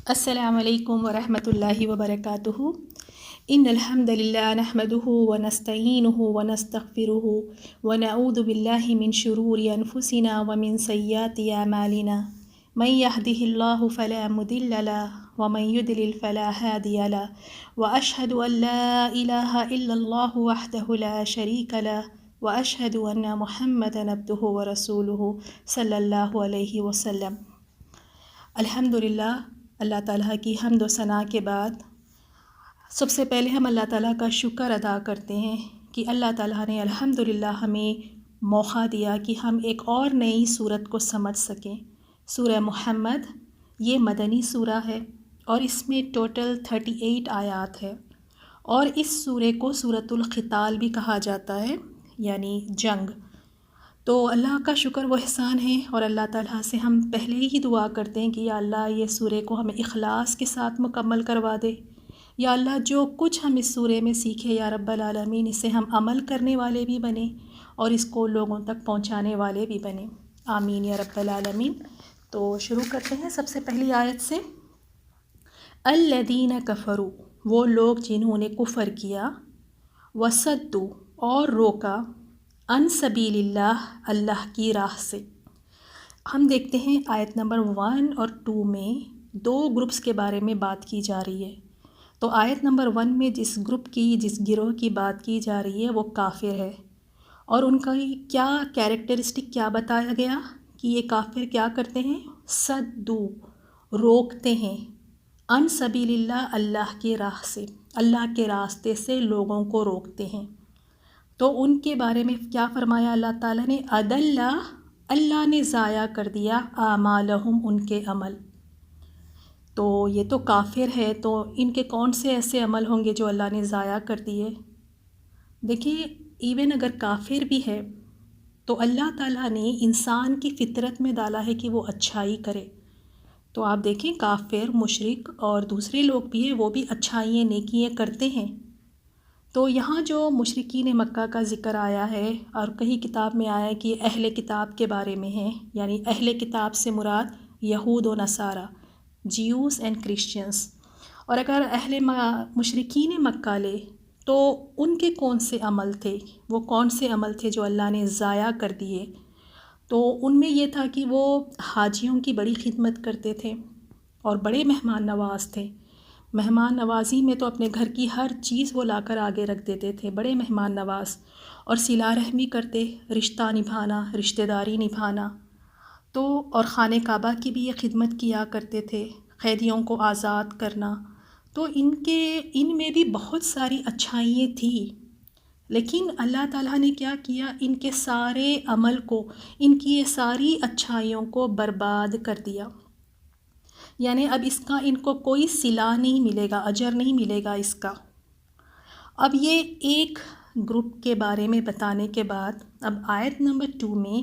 السلام علیکم ورحمۃ اللہ وبرکاتہ۔ ان الحمد للہ نحمده ونستعینه ونستغفره ونعوذ باللہ من شرور انفسنا ومن سیئات اعمالنا من يهده الله فلا مضل له ومن يضلل فلا هادي له واشهد ان لا الہ الا اللہ وحدہ لا شریک له واشهد ان محمدا عبدہ ورسولہ صلی اللہ علیہ وسلم۔ الحمدللہ، اللہ تعالیٰ کی حمد و ثناء کے بعد سب سے پہلے ہم اللہ تعالیٰ کا شکر ادا کرتے ہیں کہ اللہ تعالیٰ نے الحمدللہ ہمیں موقع دیا کہ ہم ایک اور نئی سورت کو سمجھ سکیں۔ سورہ محمد یہ مدنی سورہ ہے اور اس میں ٹوٹل 38 آیات ہے، اور اس سورے کو سورۃ القتال بھی کہا جاتا ہے، یعنی جنگ۔ تو اللہ کا شکر و احسان ہے، اور اللہ تعالیٰ سے ہم پہلے ہی دعا کرتے ہیں کہ یا اللہ یہ سورے کو ہمیں اخلاص کے ساتھ مکمل کروا دے۔ یا اللہ جو کچھ ہم اس سورے میں سیکھے یا رب العالمین، اسے ہم عمل کرنے والے بھی بنیں اور اس کو لوگوں تک پہنچانے والے بھی بنیں، آمین یا رب العالمین۔ تو شروع کرتے ہیں سب سے پہلی آیت سے۔ الذین کفروا، وہ لوگ جنہوں نے کفر کیا، وصدوا، اور روکا، عن سبیل اللہ، اللہ کی راہ سے۔ ہم دیکھتے ہیں آیت نمبر 1 اور 2 میں دو گروپس کے بارے میں بات کی جا رہی ہے۔ تو آیت نمبر 1 میں جس گروہ کی بات کی جا رہی ہے وہ کافر ہے، اور ان کا کیا کیریکٹرسٹک کیا بتایا گیا کہ یہ کافر کیا کرتے ہیں؟ صدو، روکتے ہیں، عن سبیل اللہ، اللہ کی راہ سے، اللہ کے راستے سے لوگوں کو روکتے ہیں۔ تو ان کے بارے میں کیا فرمایا اللہ تعالیٰ نے؟ اضل، اللہ نے ضائع کر دیا، اعمالہم، ان کے عمل۔ تو یہ تو کافر ہے، تو ان کے کون سے ایسے عمل ہوں گے جو اللہ نے ضائع کر دیے؟ دیکھیں، ایون اگر کافر بھی ہے تو اللہ تعالیٰ نے انسان کی فطرت میں ڈالا ہے کہ وہ اچھائی کرے۔ تو آپ دیکھیں، کافر، مشرک اور دوسرے لوگ بھی ہیں، وہ بھی اچھائیاں، نیکیاں کرتے ہیں۔ تو یہاں جو مشرکین مکہ کا ذکر آیا ہے، اور کہیں کتاب میں آیا ہے کہ اہل کتاب کے بارے میں ہیں، یعنی اہل کتاب سے مراد یہود و نصارہ، جیوز اینڈ کرسچنس۔ اور اگر مشرکین مکہ لے تو ان کے کون سے عمل تھے؟ وہ کون سے عمل تھے جو اللہ نے ضائع کر دیے؟ تو ان میں یہ تھا کہ وہ حاجیوں کی بڑی خدمت کرتے تھے اور بڑے مہمان نواز تھے۔ مہمان نوازی میں تو اپنے گھر کی ہر چیز وہ لا کر آگے رکھ دیتے تھے، بڑے مہمان نواز، اور صلہ رحمی کرتے، رشتہ نبھانا، رشتہ داری نبھانا۔ تو اور خانہ کعبہ کی بھی یہ خدمت کیا کرتے تھے، قیدیوں کو آزاد کرنا۔ تو ان میں بھی بہت ساری اچھائیاں تھیں، لیکن اللہ تعالیٰ نے کیا کیا؟ ان کے سارے عمل کو، ان کی یہ ساری اچھائیوں کو برباد کر دیا۔ یعنی اب اس کا ان کو کوئی صلہ نہیں ملے گا، اجر نہیں ملے گا اس کا۔ اب یہ ایک گروپ کے بارے میں بتانے کے بعد اب آیت نمبر 2 میں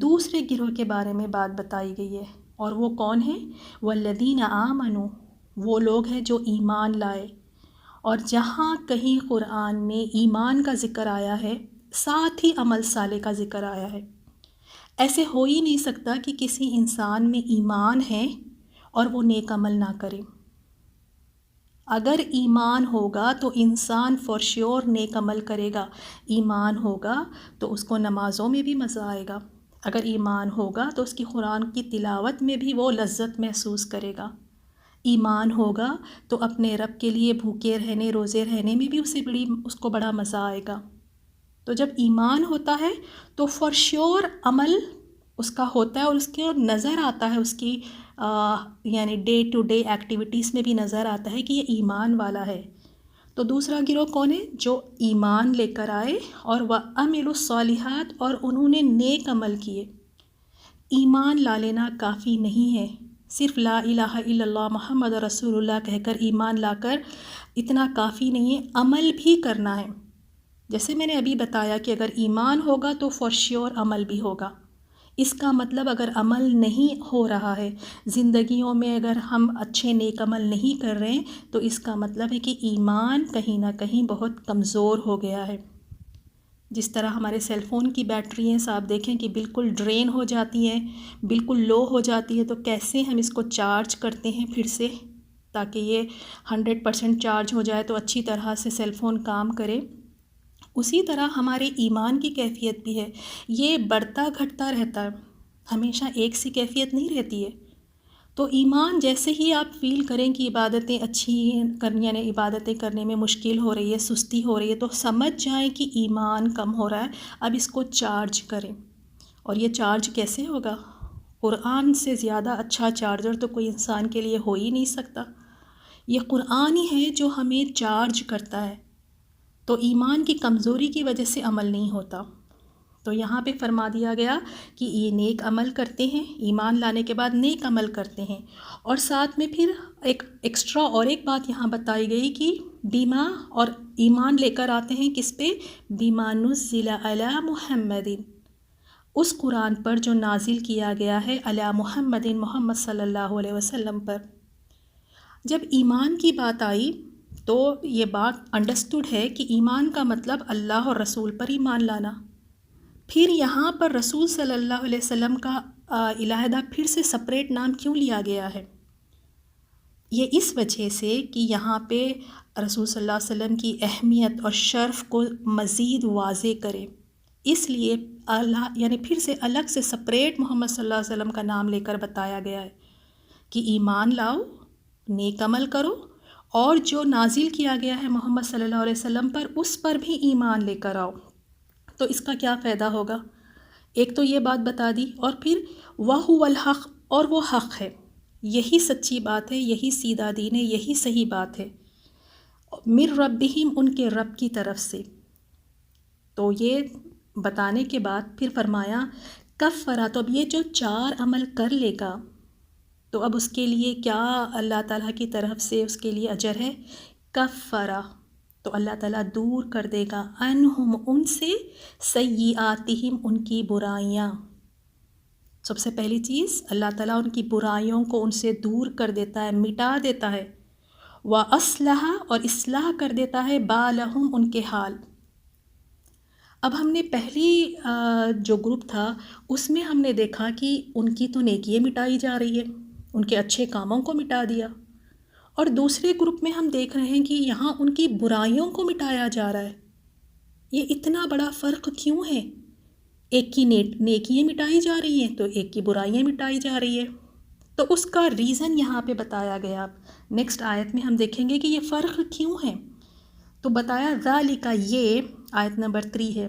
دوسرے گروہ کے بارے میں بات بتائی گئی ہے، اور وہ کون ہیں؟ والذین آمنوا، وہ لوگ ہیں جو ایمان لائے۔ اور جہاں کہیں قرآن میں ایمان کا ذکر آیا ہے، ساتھ ہی عمل صالح کا ذکر آیا ہے۔ ایسے ہو ہی نہیں سکتا کہ کسی انسان میں ایمان ہے اور وہ نیک عمل نہ کرے۔ اگر ایمان ہوگا تو انسان فور شیور نیک عمل کرے گا۔ ایمان ہوگا تو اس کو نمازوں میں بھی مزہ آئے گا، اگر ایمان ہوگا تو اس کی قرآن کی تلاوت میں بھی وہ لذت محسوس کرے گا۔ ایمان ہوگا تو اپنے رب کے لیے بھوکے رہنے، روزے رہنے میں بھی اس کو بڑا مزہ آئے گا۔ تو جب ایمان ہوتا ہے تو فور شیور عمل اس کا ہوتا ہے، اور اس کے نظر آتا ہے، اس کی یعنی ڈے ٹو ڈے ایکٹیویٹیز میں بھی نظر آتا ہے کہ یہ ایمان والا ہے۔ تو دوسرا گروہ کون ہے؟ جو ایمان لے کر آئے اور وَعَمِلُوا الصَّالِحَاتِ، اور انہوں نے نیک عمل کیے۔ ایمان لا لینا کافی نہیں ہے، صرف لا الہ الا اللہ محمد رسول اللہ کہہ کر ایمان لا کر اتنا کافی نہیں ہے، عمل بھی کرنا ہے۔ جیسے میں نے ابھی بتایا کہ اگر ایمان ہوگا تو فور شیور عمل بھی ہوگا۔ اس کا مطلب اگر عمل نہیں ہو رہا ہے زندگیوں میں، اگر ہم اچھے نیک عمل نہیں کر رہے ہیں، تو اس کا مطلب ہے کہ ایمان کہیں نہ کہیں بہت کمزور ہو گیا ہے۔ جس طرح ہمارے سیل فون کی بیٹریاں آپ دیکھیں کہ بالکل ڈرین ہو جاتی ہیں، بالکل لو ہو جاتی ہے، تو کیسے ہم اس کو چارج کرتے ہیں پھر سے؟ تاکہ یہ 100% چارج ہو جائے تو اچھی طرح سے سیل فون کام کرے۔ اسی طرح ہمارے ایمان کی کیفیت بھی ہے، یہ بڑھتا گھٹتا رہتا ہے، ہمیشہ ایک سی کیفیت نہیں رہتی ہے۔ تو ایمان جیسے ہی آپ فیل کریں کہ عبادتیں اچھی کرنی، یعنی عبادتیں کرنے میں مشکل ہو رہی ہے، سستی ہو رہی ہے، تو سمجھ جائیں کہ ایمان کم ہو رہا ہے، اب اس کو چارج کریں۔ اور یہ چارج کیسے ہوگا؟ قرآن سے زیادہ اچھا چارجر تو کوئی انسان کے لیے ہو ہی نہیں سکتا۔ یہ قرآن ہی ہے جو ہمیں چارج کرتا ہے۔ تو ایمان کی کمزوری کی وجہ سے عمل نہیں ہوتا۔ تو یہاں پہ فرما دیا گیا کہ یہ نیک عمل کرتے ہیں، ایمان لانے کے بعد نیک عمل کرتے ہیں، اور ساتھ میں پھر ایک ایکسٹرا اور ایک بات یہاں بتائی گئی کہ بیما، اور ایمان لے کر آتے ہیں کس پہ؟ بیما نزل علی محمد، اس قرآن پر جو نازل کیا گیا ہے علی محمد، محمد صلی اللہ علیہ وسلم پر۔ جب ایمان کی بات آئی تو یہ بات انڈرسٹوڈ ہے کہ ایمان کا مطلب اللہ اور رسول پر ایمان لانا۔ پھر یہاں پر رسول صلی اللہ علیہ وسلم کا علیحدہ پھر سے سپریٹ نام کیوں لیا گیا ہے؟ یہ اس وجہ سے کہ یہاں پہ رسول صلی اللہ علیہ وسلم کی اہمیت اور شرف کو مزید واضح کرے، اس لیے اللہ یعنی پھر سے الگ سے سپریٹ محمد صلی اللہ علیہ وسلم کا نام لے کر بتایا گیا ہے کہ ایمان لاؤ، نیک عمل کرو، اور جو نازل کیا گیا ہے محمد صلی اللہ علیہ وسلم پر اس پر بھی ایمان لے کر آؤ۔ تو اس کا کیا فائدہ ہوگا؟ ایک تو یہ بات بتا دی، اور پھر وَهُوَ الْحَقُّ، اور وہ حق ہے، یہی سچی بات ہے، یہی سیدھا دین ہے، یہی صحیح بات ہے، مِن ربہم، ان کے رب کی طرف سے۔ تو یہ بتانے کے بعد پھر فرمایا کفرا، تو اب یہ جو 4 عمل کر لے گا تو اب اس کے لیے کیا اللہ تعالیٰ کی طرف سے اس کے لیے اجر ہے؟ کفرا، تو اللہ تعالیٰ دور کر دے گا عنہم، ان سے، سیئاتہم، ان کی برائیاں۔ سب سے پہلی چیز اللہ تعالیٰ ان کی برائیوں کو ان سے دور کر دیتا ہے، مٹا دیتا ہے، وَأَصْلَحَ، اور اصلاح کر دیتا ہے، بالہم، ان کے حال۔ اب ہم نے پہلی جو گروپ تھا اس میں ہم نے دیکھا کہ ان کی تو نیکیاں مٹائی جا رہی ہے، ان کے اچھے کاموں کو مٹا دیا، اور دوسرے گروپ میں ہم دیکھ رہے ہیں کہ یہاں ان کی برائیوں کو مٹایا جا رہا ہے۔ یہ اتنا بڑا فرق کیوں ہے؟ ایک کی نیکیاں مٹائی جا رہی ہیں تو ایک کی برائیاں مٹائی جا رہی ہے، تو اس کا ریزن یہاں پہ بتایا گیا۔ نیکسٹ آیت میں ہم دیکھیں گے کہ یہ فرق کیوں ہے، تو بتایا ذالک، یہ آیت نمبر 3 ہے،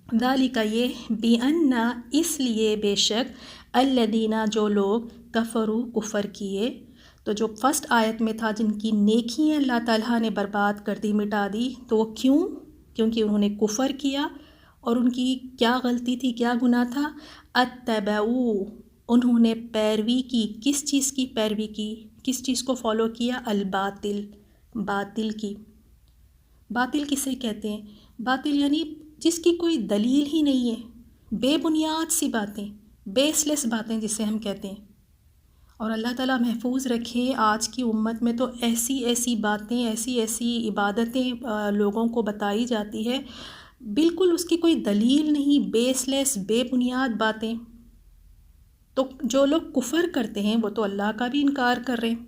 ذالک، یہ بِأَنَّ، اس لیے، بے شک، الذین، جو لوگ، کفروا، کفر کیے۔ تو جو فرسٹ آیت میں تھا جن کی نیکیاں اللہ تعالیٰ نے برباد کر دی، مٹا دی، تو وہ کیوں؟ کیونکہ انہوں نے کفر کیا، اور ان کی کیا غلطی تھی، کیا گناہ تھا؟ اتبعوا، انہوں نے پیروی کی، کس چیز کی پیروی کی، کس چیز کو فالو کیا؟ الباطل، باطل کی۔ باطل کسے کہتے ہیں؟ باطل یعنی جس کی کوئی دلیل ہی نہیں ہے، بے بنیاد سی باتیں، بیس لیس باتیں جسے ہم کہتے ہیں۔ اور اللہ تعالیٰ محفوظ رکھے، آج کی امت میں تو ایسی ایسی باتیں، ایسی ایسی عبادتیں لوگوں کو بتائی جاتی ہے، بالکل اس کی کوئی دلیل نہیں، بیس لیس، بے بنیاد باتیں۔ تو جو لوگ کفر کرتے ہیں وہ تو اللہ کا بھی انکار کر رہے ہیں،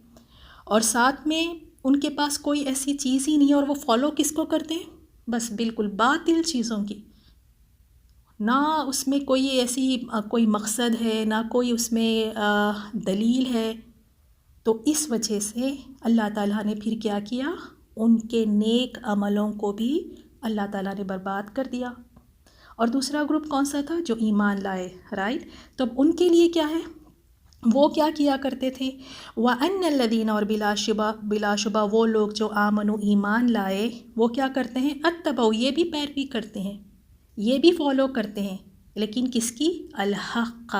اور ساتھ میں ان کے پاس کوئی ایسی چیز ہی نہیں ہے، اور وہ فالو کس کو کرتے ہیں؟ بس بالکل باطل چیزوں کی، نہ اس میں کوئی ایسی کوئی مقصد ہے، نہ کوئی اس میں دلیل ہے۔ تو اس وجہ سے اللہ تعالیٰ نے پھر کیا کیا؟ ان کے نیک عملوں کو بھی اللہ تعالیٰ نے برباد کر دیا۔ اور دوسرا گروپ کون سا تھا؟ جو ایمان لائے، رائٹ؟ تو اب ان کے لیے کیا ہے؟ وہ کیا کیا کرتے تھے؟ وَأَنَّ الَّذِينَ، اور بلا شبہ وہ لوگ جو آمنوا، ایمان لائے، وہ کیا کرتے ہیں؟ اتبعوا، یہ بھی پیروی کرتے ہیں، یہ بھی فالو کرتے ہیں، لیکن کس کی؟ الحق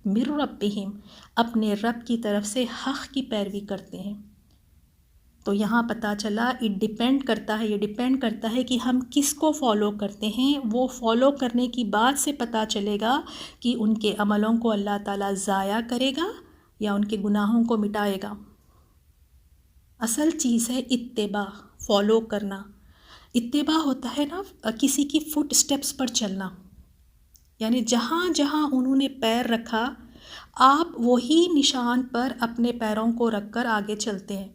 من ربہم، اپنے رب کی طرف سے حق کی پیروی کرتے ہیں۔ تو یہاں پتہ چلا یہ ڈیپینڈ کرتا ہے کہ ہم کس کو فالو کرتے ہیں۔ وہ فالو کرنے کی بات سے پتہ چلے گا کہ ان کے عملوں کو اللہ تعالیٰ ضائع کرے گا یا ان کے گناہوں کو مٹائے گا۔ اصل چیز ہے اتباع، فالو کرنا۔ اتباع ہوتا ہے نا کسی کی فٹ سٹیپس پر چلنا، یعنی جہاں جہاں انہوں نے پیر رکھا آپ وہی نشان پر اپنے پیروں کو رکھ کر آگے چلتے ہیں۔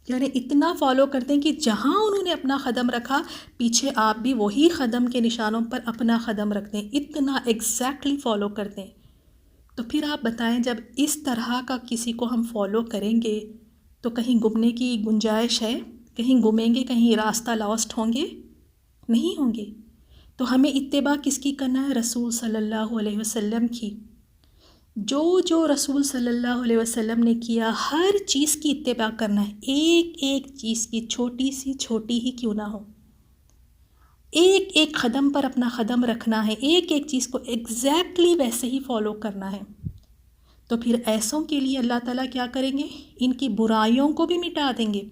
یعنی اتنا فالو کرتے ہیں کہ جہاں انہوں نے اپنا قدم رکھا پیچھے آپ بھی وہی قدم کے نشانوں پر اپنا قدم رکھتے ہیں، اتنا ایگزیکٹلی فالو کرتے ہیں۔ تو پھر آپ بتائیں جب اس طرح کا کسی کو ہم فالو کریں گے تو کہیں گمنے کی گنجائش ہے؟ کہیں گمیں گے، کہیں راستہ لاسٹ ہوں گے؟ نہیں ہوں گے۔ تو ہمیں اتباع کس کی کرنا ہے؟ رسول صلی اللہ علیہ وسلم کی۔ جو رسول صلی اللہ علیہ وسلم نے کیا ہر چیز کی اتباع کرنا ہے، ایک ایک چیز کی، چھوٹی سی چھوٹی ہی کیوں نہ ہو، ایک ایک قدم پر اپنا قدم رکھنا ہے، ایک ایک چیز کو ایگزیکٹلی ویسے ہی فالو کرنا ہے۔ تو پھر ایسوں کے لیے اللہ تعالیٰ کیا کریں گے؟ ان کی برائیوں کو بھی مٹا دیں گے،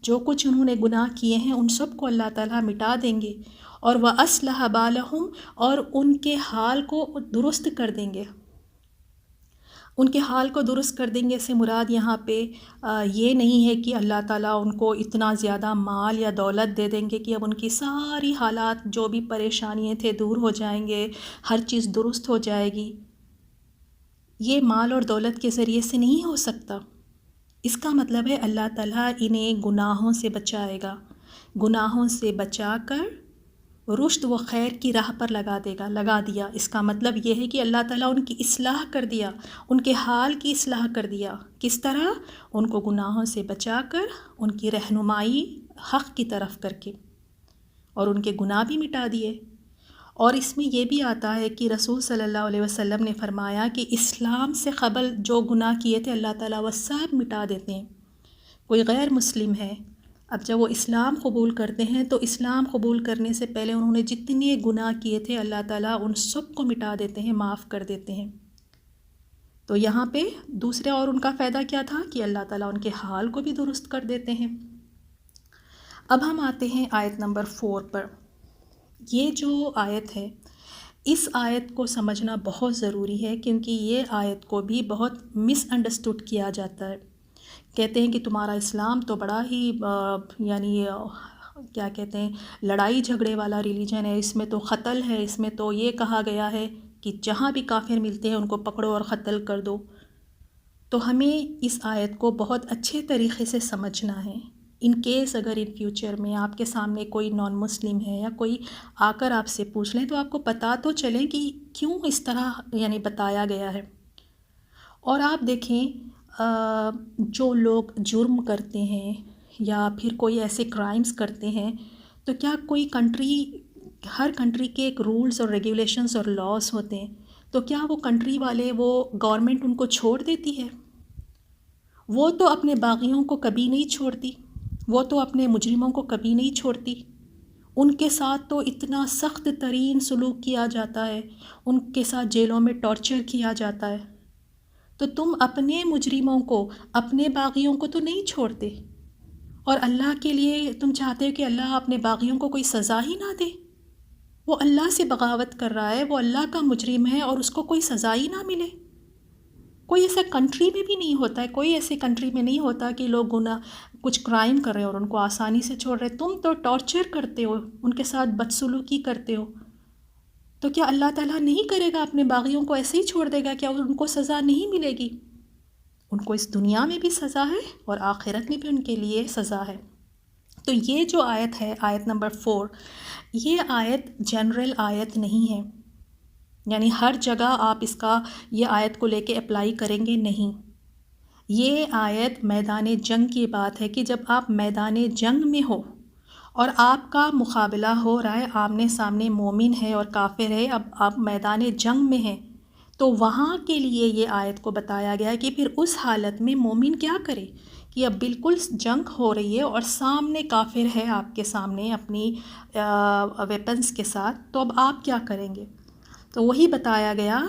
جو کچھ انہوں نے گناہ کیے ہیں ان سب کو اللہ تعالیٰ مٹا دیں گے، اور وَأَصْلَحَ بَالَهُمْ، اور ان کے حال کو درست کر دیں گے۔ ان کے حال کو درست کر دیں گے سے مراد یہاں پہ یہ نہیں ہے کہ اللہ تعالیٰ ان کو اتنا زیادہ مال یا دولت دے دیں گے کہ اب ان کی ساری حالات جو بھی پریشانیاں تھے دور ہو جائیں گے، ہر چیز درست ہو جائے گی۔ یہ مال اور دولت کے ذریعے سے نہیں ہو سکتا۔ اس کا مطلب ہے اللہ تعالیٰ انہیں گناہوں سے بچائے گا، گناہوں سے بچا کر رشد و خیر کی راہ پر لگا دیا۔ اس کا مطلب یہ ہے کہ اللہ تعالیٰ ان کی اصلاح کر دیا، ان کے حال کی اصلاح کر دیا۔ کس طرح؟ ان کو گناہوں سے بچا کر، ان کی رہنمائی حق کی طرف کر کے، اور ان کے گناہ بھی مٹا دیے۔ اور اس میں یہ بھی آتا ہے کہ رسول صلی اللہ علیہ وسلم نے فرمایا کہ اسلام سے قبل جو گناہ کیے تھے اللہ تعالیٰ وہ سب مٹا دیتے ہیں۔ کوئی غیر مسلم ہے، اب جب وہ اسلام قبول کرتے ہیں تو اسلام قبول کرنے سے پہلے انہوں نے جتنے گناہ کیے تھے اللہ تعالیٰ ان سب کو مٹا دیتے ہیں، معاف کر دیتے ہیں۔ تو یہاں پہ دوسرے اور ان کا فائدہ کیا تھا کہ اللہ تعالیٰ ان کے حال کو بھی درست کر دیتے ہیں۔ اب ہم آتے ہیں آیت نمبر 4 پر۔ یہ جو آیت ہے، اس آیت کو سمجھنا بہت ضروری ہے کیونکہ یہ آیت کو بھی بہت مس انڈرسٹوڈ کیا جاتا ہے۔ کہتے ہیں کہ تمہارا اسلام تو بڑا ہی یعنی کیا کہتے ہیں، لڑائی جھگڑے والا ریلیجن ہے، اس میں تو قتل ہے، اس میں تو یہ کہا گیا ہے کہ جہاں بھی کافر ملتے ہیں ان کو پکڑو اور قتل کر دو۔ تو ہمیں اس آیت کو بہت اچھے طریقے سے سمجھنا ہے۔ ان کیس اگر ان فیوچر میں آپ کے سامنے کوئی نان مسلم ہے یا کوئی آ کر آپ سے پوچھ لیں تو آپ کو پتہ تو چلیں کہ کیوں اس طرح یعنی بتایا گیا ہے۔ اور آپ دیکھیں جو لوگ جرم کرتے ہیں یا پھر کوئی ایسے کرائمز کرتے ہیں تو کیا کوئی کنٹری، ہر کنٹری کے ایک رولز اور ریگولیشنز اور لاس ہوتے ہیں، تو کیا وہ کنٹری والے، وہ گورنمنٹ ان کو چھوڑ دیتی ہے؟ وہ تو اپنے باغیوں کو کبھی نہیں چھوڑتی، وہ تو اپنے مجرموں کو کبھی نہیں چھوڑتی، ان کے ساتھ تو اتنا سخت ترین سلوک کیا جاتا ہے، ان کے ساتھ جیلوں میں ٹارچر کیا جاتا ہے۔ تو تم اپنے مجرموں کو، اپنے باغیوں کو تو نہیں چھوڑتے، اور اللہ کے لیے تم چاہتے ہو کہ اللہ اپنے باغیوں کو کوئی سزا ہی نہ دے؟ وہ اللہ سے بغاوت کر رہا ہے، وہ اللہ کا مجرم ہے اور اس کو کوئی سزا ہی نہ ملے۔ کوئی ایسا کنٹری میں بھی نہیں ہوتا ہے، کوئی ایسے کنٹری میں نہیں ہوتا کہ لوگ گناہ کچھ کرائم کر رہے ہیں اور ان کو آسانی سے چھوڑ رہے۔ تم تو ٹارچر کرتے ہو، ان کے ساتھ بدسلوکی کرتے ہو، تو کیا اللہ تعالیٰ نہیں کرے گا؟ اپنے باغیوں کو ایسے ہی چھوڑ دے گا؟ کیا ان کو سزا نہیں ملے گی؟ ان کو اس دنیا میں بھی سزا ہے اور آخرت میں بھی ان کے لیے سزا ہے۔ تو یہ جو آیت ہے، آیت نمبر 4، یہ آیت جنرل آیت نہیں ہے، یعنی ہر جگہ آپ اس کا یہ آیت کو لے کے اپلائی کریں گے نہیں۔ یہ آیت میدان جنگ کی بات ہے کہ جب آپ میدان جنگ میں ہو اور آپ کا مقابلہ ہو رہا ہے، آمنے سامنے مومن ہے اور کافر ہے، اب آپ میدان جنگ میں ہیں، تو وہاں کے لیے یہ آیت کو بتایا گیا ہے کہ پھر اس حالت میں مومن کیا کرے کہ اب بالکل جنگ ہو رہی ہے اور سامنے کافر ہے آپ کے سامنے اپنی ویپنز کے ساتھ، تو اب آپ کیا کریں گے؟ تو وہی بتایا گیا۔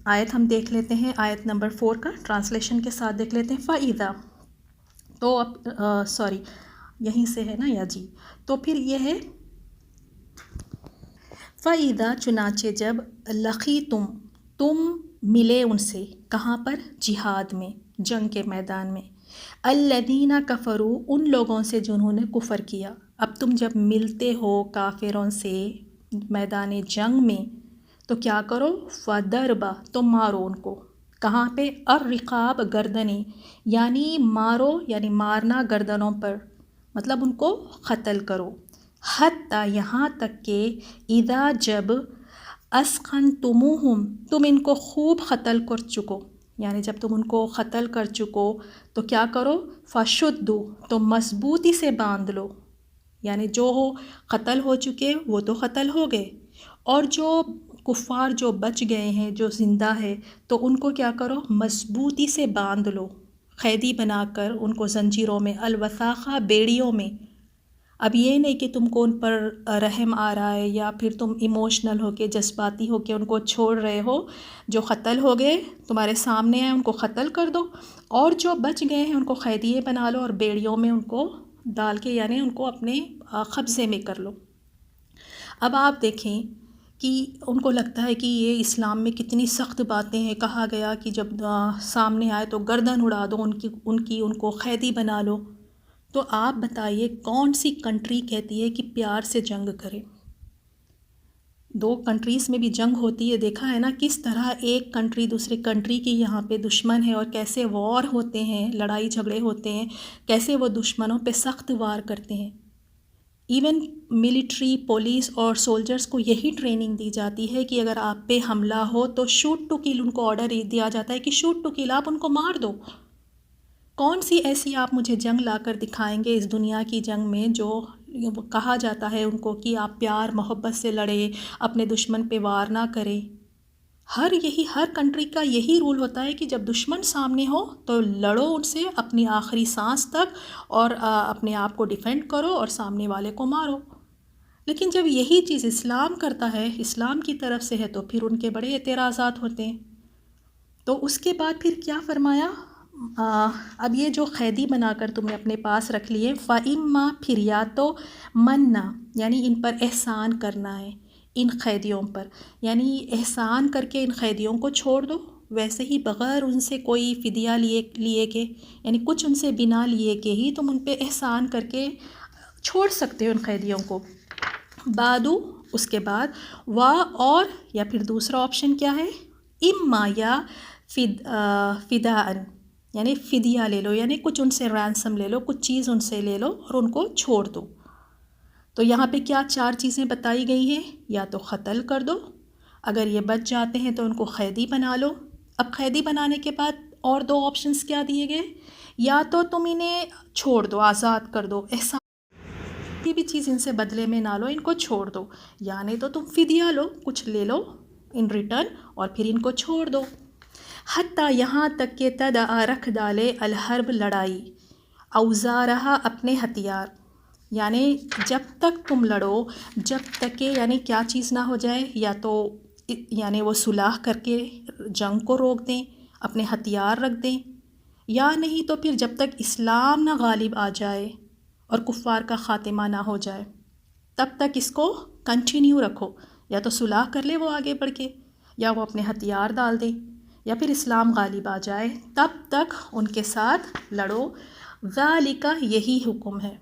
آیت ہم دیکھ لیتے ہیں، آیت نمبر 4 کا ٹرانسلیشن کے ساتھ دیکھ لیتے ہیں۔ فَإِذَا، تو اب سوری یہیں سے ہے نا یا جی، تو پھر یہ ہے فَإِذَا، چنانچہ جب لَقِیتُم، تم ملے ان سے، کہاں پر؟ جہاد میں، جنگ کے میدان میں، الَّذِينَ كَفَرُوا، ان لوگوں سے جنہوں نے کفر کیا۔ اب تم جب ملتے ہو کافروں سے میدان جنگ میں تو کیا کرو؟ فَضَرْبَ، تم مارو ان کو، کہاں پہ؟ الرقاب گردنیں، یعنی مارو، یعنی مارنا گردنوں پر، مطلب ان کو قتل کرو. حتیٰ یہاں تک کہ اذا جب اسخنتموہم تم ان کو خوب قتل کر چکو، یعنی جب تم ان کو قتل کر چکو تو کیا کرو؟ فشدو تم مضبوطی سے باندھ لو، یعنی جو قتل ہو چکے وہ تو قتل ہو گئے، اور جو کفار جو بچ گئے ہیں، جو زندہ ہے، تو ان کو کیا کرو؟ مضبوطی سے باندھ لو، قیدی بنا کر ان کو زنجیروں میں، الوثاقہ بیڑیوں میں. اب یہ نہیں کہ تم کو ان پر رحم آ رہا ہے یا پھر تم ایموشنل ہو کے، جذباتی ہو کے ان کو چھوڑ رہے ہو. جو قتل ہو گئے تمہارے سامنے ہیں ان کو قتل کر دو، اور جو بچ گئے ہیں ان کو قیدیے بنا لو اور بیڑیوں میں ان کو ڈال کے، یعنی ان کو اپنے قبضے میں کر لو. اب آپ دیکھیں کہ ان کو لگتا ہے کہ یہ اسلام میں کتنی سخت باتیں ہیں، کہا گیا کہ جب سامنے آئے تو گردن اڑا دو ان کو قیدی بنا لو. تو آپ بتائیے کون سی کنٹری کہتی ہے کہ پیار سے جنگ کرے؟ 2 کنٹریز میں بھی جنگ ہوتی ہے، دیکھا ہے نا کس طرح ایک کنٹری دوسرے کنٹری کی یہاں پہ دشمن ہے، اور کیسے وار ہوتے ہیں، لڑائی جھگڑے ہوتے ہیں، کیسے وہ دشمنوں پہ سخت وار کرتے ہیں. ایون ملٹری، پولیس اور سولجرز کو یہی ٹریننگ دی جاتی ہے کہ اگر آپ پہ حملہ ہو تو شوٹ ٹو کل، ان کو آرڈر دیا جاتا ہے کہ شوٹ ٹو کل، آپ ان کو مار دو. کون سی ایسی آپ مجھے جنگ لا کر دکھائیں گے اس دنیا کی جنگ میں جو کہا جاتا ہے ان کو کہ آپ پیار محبت سے لڑیں، اپنے دشمن پہ وار نہ کریں؟ ہر کنٹری کا یہی رول ہوتا ہے کہ جب دشمن سامنے ہو تو لڑو ان سے اپنی آخری سانس تک، اور اپنے آپ کو ڈیفینڈ کرو اور سامنے والے کو مارو. لیکن جب یہی چیز اسلام کرتا ہے، اسلام کی طرف سے ہے، تو پھر ان کے بڑے اعتراضات ہوتے ہیں. تو اس کے بعد پھر کیا فرمایا؟ اب یہ جو قیدی بنا کر تم نے اپنے پاس رکھ لیے، فَإِمَّا پھر یا تو مننا، یعنی ان پر احسان کرنا ہے، ان قیدیوں پر، یعنی احسان کر کے ان قیدیوں کو چھوڑ دو، ویسے ہی بغیر ان سے کوئی فدیہ لیے کے، یعنی کچھ ان سے بنا لیے کے ہی تم ان پہ احسان کر کے چھوڑ سکتے ہو ان قیدیوں کو. بعدو اس کے بعد، اور یا پھر دوسرا آپشن کیا ہے؟ اما یا فداءً، یعنی فدیہ لے لو، یعنی کچھ ان سے رینسم لے لو، کچھ چیز ان سے لے لو اور ان کو چھوڑ دو. تو یہاں پہ کیا 4 چیزیں بتائی گئی ہیں؟ یا تو قتل کر دو، اگر یہ بچ جاتے ہیں تو ان کو قیدی بنا لو. اب قیدی بنانے کے بعد اور 2 آپشنس کیا دیے گئے؟ یا تو تم انہیں چھوڑ دو، آزاد کر دو، احسان کی بھی چیز ان سے بدلے میں نہ لو، ان کو چھوڑ دو، یعنی تو تم فدیہ لو، کچھ لے لو ان ریٹرن اور پھر ان کو چھوڑ دو. حتیٰ یہاں تک کہ تدع رکھ ڈالے الحرب لڑائی، اوزارہا اپنے ہتھیار، یعنی جب تک تم لڑو، جب تک کہ یعنی کیا چیز نہ ہو جائے، یا تو یعنی وہ صلح کر کے جنگ کو روک دیں، اپنے ہتھیار رکھ دیں، یا نہیں تو پھر جب تک اسلام نہ غالب آ جائے اور کفار کا خاتمہ نہ ہو جائے تب تک اس کو کنٹینیو رکھو. یا تو صلح کر لے وہ آگے بڑھ کے، یا وہ اپنے ہتھیار ڈال دیں، یا پھر اسلام غالب آ جائے تب تک ان کے ساتھ لڑو. ذالک یہی حکم ہے،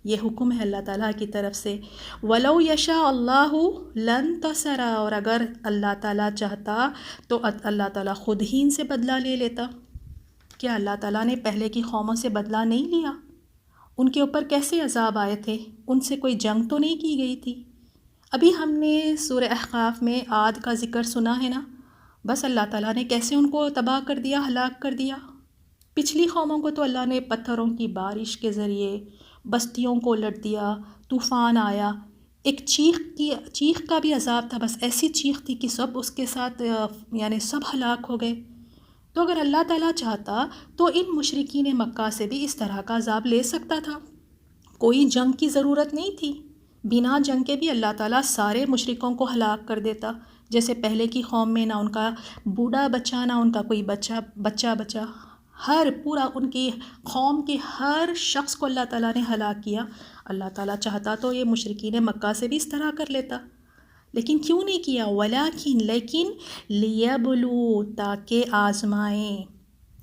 یہ حکم ہے اللہ تعالیٰ کی طرف سے. ولو یشاء اللہ لانتصر، اور اگر اللہ تعالیٰ چاہتا تو اللہ تعالیٰ خود ہی ان سے بدلہ لے لیتا. کیا اللہ تعالیٰ نے پہلے کی قوموں سے بدلہ نہیں لیا؟ ان کے اوپر کیسے عذاب آئے تھے؟ ان سے کوئی جنگ تو نہیں کی گئی تھی؟ ابھی ہم نے سورہ احقاف میں عاد کا ذکر سنا ہے نا، بس اللہ تعالیٰ نے کیسے ان کو تباہ کر دیا، ہلاک کر دیا. پچھلی قوموں کو تو اللہ نے پتھروں کی بارش کے ذریعے بستیوں کو الٹ دیا، طوفان آیا، ایک چیخ کا بھی عذاب تھا، بس ایسی چیخ تھی کہ سب اس کے ساتھ یعنی سب ہلاک ہو گئے. تو اگر اللہ تعالیٰ چاہتا تو ان مشرکین مکہ سے بھی اس طرح کا عذاب لے سکتا تھا، کوئی جنگ کی ضرورت نہیں تھی. بنا جنگ کے بھی اللہ تعالیٰ سارے مشرکوں کو ہلاک کر دیتا، جیسے پہلے کی قوم میں نہ ان کا بوڑھا بچہ، نہ ان کا کوئی بچہ، پورا ان کی قوم کے ہر شخص کو اللہ تعالیٰ نے ہلاک کیا. اللہ تعالیٰ چاہتا تو یہ مشرکین مکہ سے بھی اس طرح کر لیتا، لیکن کیوں نہیں کیا؟ لیکن لیبلو، تاکہ آزمائیں.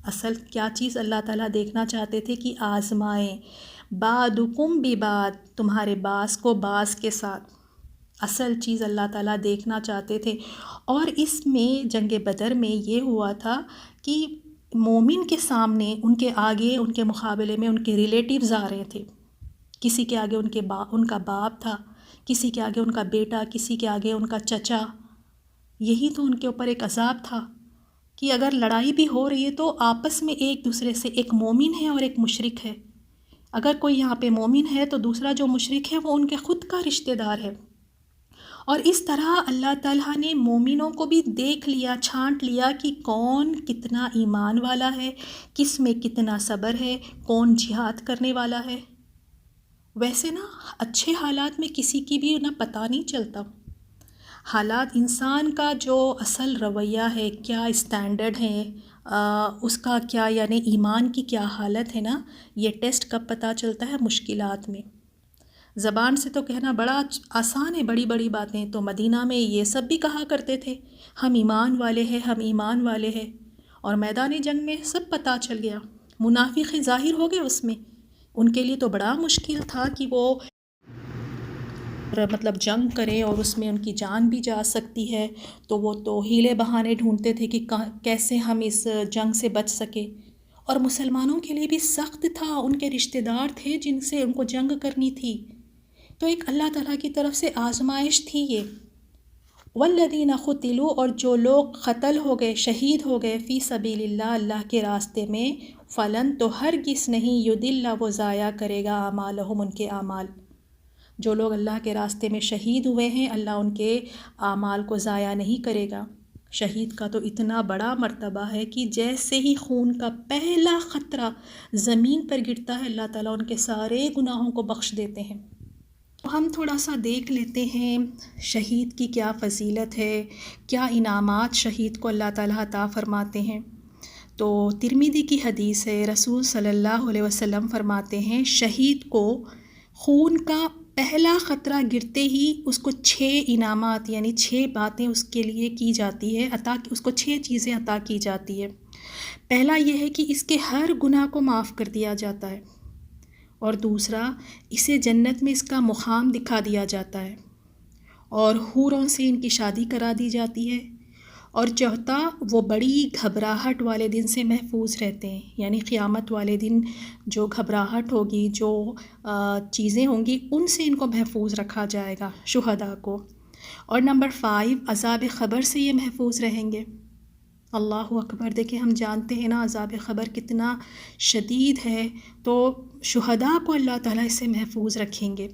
اصل کیا چیز اللہ تعالیٰ دیکھنا چاہتے تھے کہ آزمائیں. بعدکم ببعد، تمہارے بعض کو بعض کے ساتھ. اصل چیز اللہ تعالیٰ دیکھنا چاہتے تھے۔ اور اس میں جنگ بدر میں یہ ہوا تھا کہ مومن کے سامنے، ان کے آگے، ان کے مقابلے میں ان کے ریلیٹیوز آ رہے تھے۔ کسی کے آگے ان کا باپ تھا، کسی کے آگے ان کا بیٹا، کسی کے آگے ان کا چچا۔ یہی تو ان کے اوپر ایک عذاب تھا کہ اگر لڑائی بھی ہو رہی ہے تو آپس میں ایک دوسرے سے، ایک مومن ہے اور ایک مشرک ہے۔ اگر کوئی یہاں پہ مومن ہے تو دوسرا جو مشرک ہے وہ ان کے خود کا رشتہ دار ہے۔ اور اس طرح اللہ تعالیٰ نے مومنوں کو بھی دیکھ لیا، چھانٹ لیا کہ کون کتنا ایمان والا ہے، کس میں کتنا صبر ہے، کون جہاد کرنے والا ہے۔ ویسے نا اچھے حالات میں کسی کی بھی نہ پتہ نہیں چلتا۔ حالات، انسان کا جو اصل رویہ ہے، کیا اسٹینڈرڈ ہے، اس کا کیا، یعنی ایمان کی کیا حالت ہے نا، یہ ٹیسٹ کب پتہ چلتا ہے؟ مشکلات میں۔ زبان سے تو کہنا بڑا آسان ہے بڑی بڑی باتیں، تو مدینہ میں یہ سب بھی کہا کرتے تھے، ہم ایمان والے ہیں، ہم ایمان والے ہیں، اور میدان جنگ میں سب پتہ چل گیا، منافق ظاہر ہو گئے اس میں۔ ان کے لیے تو بڑا مشکل تھا کہ وہ مطلب جنگ کریں اور اس میں ان کی جان بھی جا سکتی ہے، تو وہ تو ہیلے بہانے ڈھونڈتے تھے کہ کیسے ہم اس جنگ سے بچ سکے۔ اور مسلمانوں کے لیے بھی سخت تھا، ان کے رشتہ دار تھے جن سے ان کو جنگ کرنی تھی، تو ایک اللہ تعالیٰ کی طرف سے آزمائش تھی یہ۔ والذین قتلوا، اور جو لوگ قتل ہو گئے، شہید ہو گئے، فی سبیل اللہ، اللہ کے راستے میں، فلن، تو ہرگز نہیں، یضل، وہ ضائع کرے گا، اعمالہم، ان کے اعمال۔ جو لوگ اللہ کے راستے میں شہید ہوئے ہیں، اللہ ان کے اعمال کو ضائع نہیں کرے گا۔ شہید کا تو اتنا بڑا مرتبہ ہے کہ جیسے ہی خون کا پہلا قطرہ زمین پر گرتا ہے، اللہ تعالیٰ ان کے سارے گناہوں کو بخش دیتے ہیں۔ ہم تھوڑا سا دیکھ لیتے ہیں شہید کی کیا فضیلت ہے، کیا انعامات شہید کو اللہ تعالیٰ عطا فرماتے ہیں۔ تو ترمذی کی حدیث ہے، رسول صلی اللہ علیہ وسلم فرماتے ہیں، شہید کو خون کا پہلا قطرہ گرتے ہی اس کو 6 انعامات، یعنی 6 باتیں اس کے لیے کی جاتی ہے، اس کو 6 چیزیں عطا کی جاتی ہے۔ پہلا یہ ہے کہ اس کے ہر گناہ کو معاف کر دیا جاتا ہے، اور دوسرا، اسے جنت میں اس کا مقام دکھا دیا جاتا ہے، اور حوروں سے ان کی شادی کرا دی جاتی ہے، اور چوتھا، وہ بڑی گھبراہٹ والے دن سے محفوظ رہتے ہیں، یعنی قیامت والے دن جو گھبراہٹ ہوگی، جو چیزیں ہوں گی، ان سے ان کو محفوظ رکھا جائے گا، شہداء کو۔ اور نمبر 5، عذاب قبر سے یہ محفوظ رہیں گے۔ اللہ اکبر، دیکھیں ہم جانتے ہیں نا عذاب قبر کتنا شدید ہے، تو شہداء کو اللہ تعالیٰ اس سے محفوظ رکھیں گے۔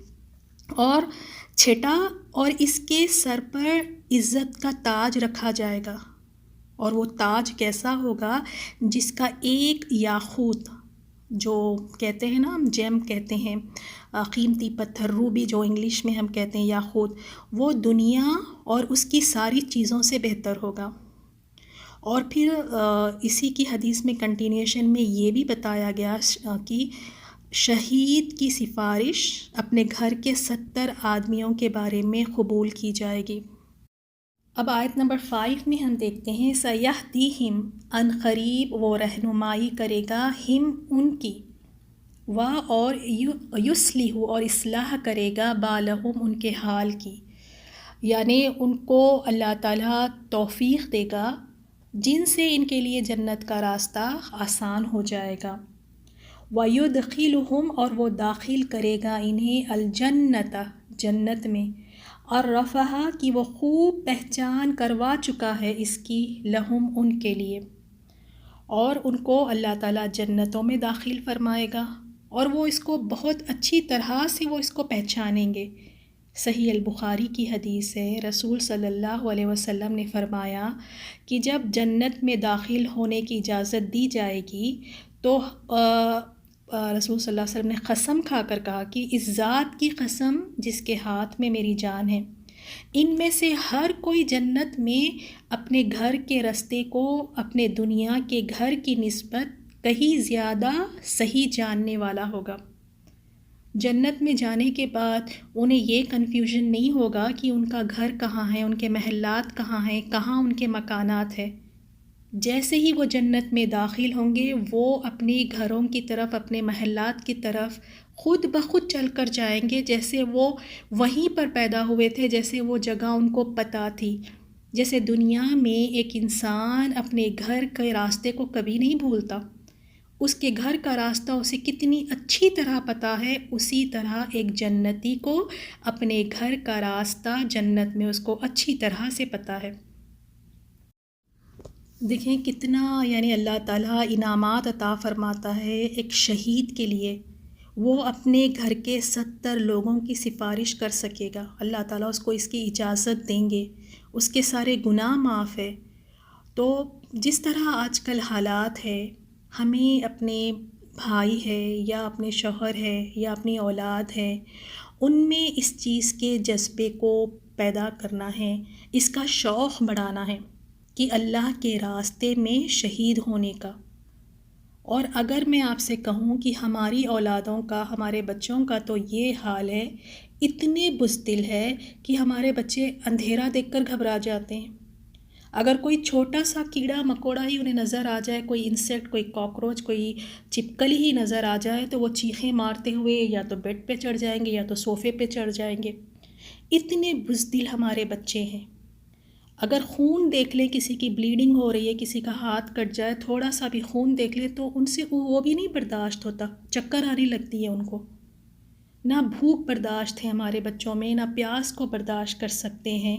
اور چھٹا، اور اس کے سر پر عزت کا تاج رکھا جائے گا، اور وہ تاج کیسا ہوگا؟ جس کا ایک یاقوت، جو کہتے ہیں نا ہم جیم کہتے ہیں، قیمتی پتھر، روبی جو انگلش میں ہم کہتے ہیں یاقوت، وہ دنیا اور اس کی ساری چیزوں سے بہتر ہوگا۔ اور پھر اسی کی حدیث میں کنٹینیوشن میں یہ بھی بتایا گیا کہ شہید کی سفارش اپنے گھر کے 70 آدمیوں کے بارے میں قبول کی جائے گی۔ اب آیت نمبر 5 میں ہم دیکھتے ہیں، سَيَهْدِيهِمْ، ان قریب وہ رہنمائی کرے گا، ہم ان کی، اور یُصْلِحُ، اور اصلاح کرے گا، بالہم، ان کے حال کی، یعنی ان کو اللہ تعالیٰ توفیق دے گا جن سے ان کے لیے جنت کا راستہ آسان ہو جائے گا۔ وَيُدْخِلُهُمْ، اور وہ داخل کرے گا انہیں، الجنت، جنت میں، عرفہا، کہ وہ خوب پہچان کروا چکا ہے اس کی، لہم، ان کے لیے، اور ان کو اللہ تعالیٰ جنتوں میں داخل فرمائے گا، اور وہ اس کو بہت اچھی طرح سے وہ اس کو پہچانیں گے۔ صحیح البخاری کی حدیث ہے، رسول صلی اللہ علیہ وسلم نے فرمایا کہ جب جنت میں داخل ہونے کی اجازت دی جائے گی تو رسول صلی اللہ علیہ وسلم نے قسم کھا کر کہا کہ اس ذات کی قسم جس کے ہاتھ میں میری جان ہے، ان میں سے ہر کوئی جنت میں اپنے گھر کے راستے کو اپنے دنیا کے گھر کی نسبت کہیں زیادہ صحیح جاننے والا ہوگا۔ جنت میں جانے کے بعد انہیں یہ کنفیوژن نہیں ہوگا کہ ان کا گھر کہاں ہے، ان کے محلات کہاں ہیں، کہاں ان کے مکانات ہیں۔ جیسے ہی وہ جنت میں داخل ہوں گے وہ اپنی گھروں کی طرف، اپنے محلات کی طرف خود بخود چل کر جائیں گے، جیسے وہ وہیں پر پیدا ہوئے تھے، جیسے وہ جگہ ان کو پتہ تھی۔ جیسے دنیا میں ایک انسان اپنے گھر کے راستے کو کبھی نہیں بھولتا، اس کے گھر کا راستہ اسے کتنی اچھی طرح پتہ ہے، اسی طرح ایک جنتی کو اپنے گھر کا راستہ جنت میں اس کو اچھی طرح سے پتہ ہے۔ دیکھیں کتنا یعنی اللہ تعالیٰ انعامات عطا فرماتا ہے ایک شہید کے لیے، وہ اپنے گھر کے 70 لوگوں کی سفارش کر سکے گا، اللہ تعالیٰ اس کو اس کی اجازت دیں گے، اس کے سارے گناہ معاف ہے۔ تو جس طرح آج کل حالات ہے، ہمیں اپنے بھائی ہے یا اپنے شوہر ہے یا اپنی اولاد ہے، ان میں اس چیز کے جذبے کو پیدا کرنا ہے، اس کا شوق بڑھانا ہے کہ اللہ کے راستے میں شہید ہونے کا۔ اور اگر میں آپ سے کہوں کہ ہماری اولادوں کا، ہمارے بچوں کا تو یہ حال ہے، اتنے بزدل ہے کہ ہمارے بچے اندھیرا دیکھ کر گھبرا جاتے ہیں۔ اگر کوئی چھوٹا سا کیڑا مکوڑا ہی انہیں نظر آ جائے، کوئی انسیکٹ، کوئی کاکروچ، کوئی چپکلی ہی نظر آ جائے تو وہ چیخیں مارتے ہوئے یا تو بیڈ پہ چڑھ جائیں گے یا تو صوفے پہ چڑھ جائیں گے۔ اتنے بزدل ہمارے بچے ہیں۔ اگر خون دیکھ لیں، کسی کی بلیڈنگ ہو رہی ہے، کسی کا ہاتھ کٹ جائے، تھوڑا سا بھی خون دیکھ لیں تو ان سے وہ بھی نہیں برداشت ہوتا، چکر آنے لگتی ہے ان کو۔ نہ بھوک برداشت ہے ہمارے بچوں میں، نہ پیاس کو برداشت کر سکتے ہیں،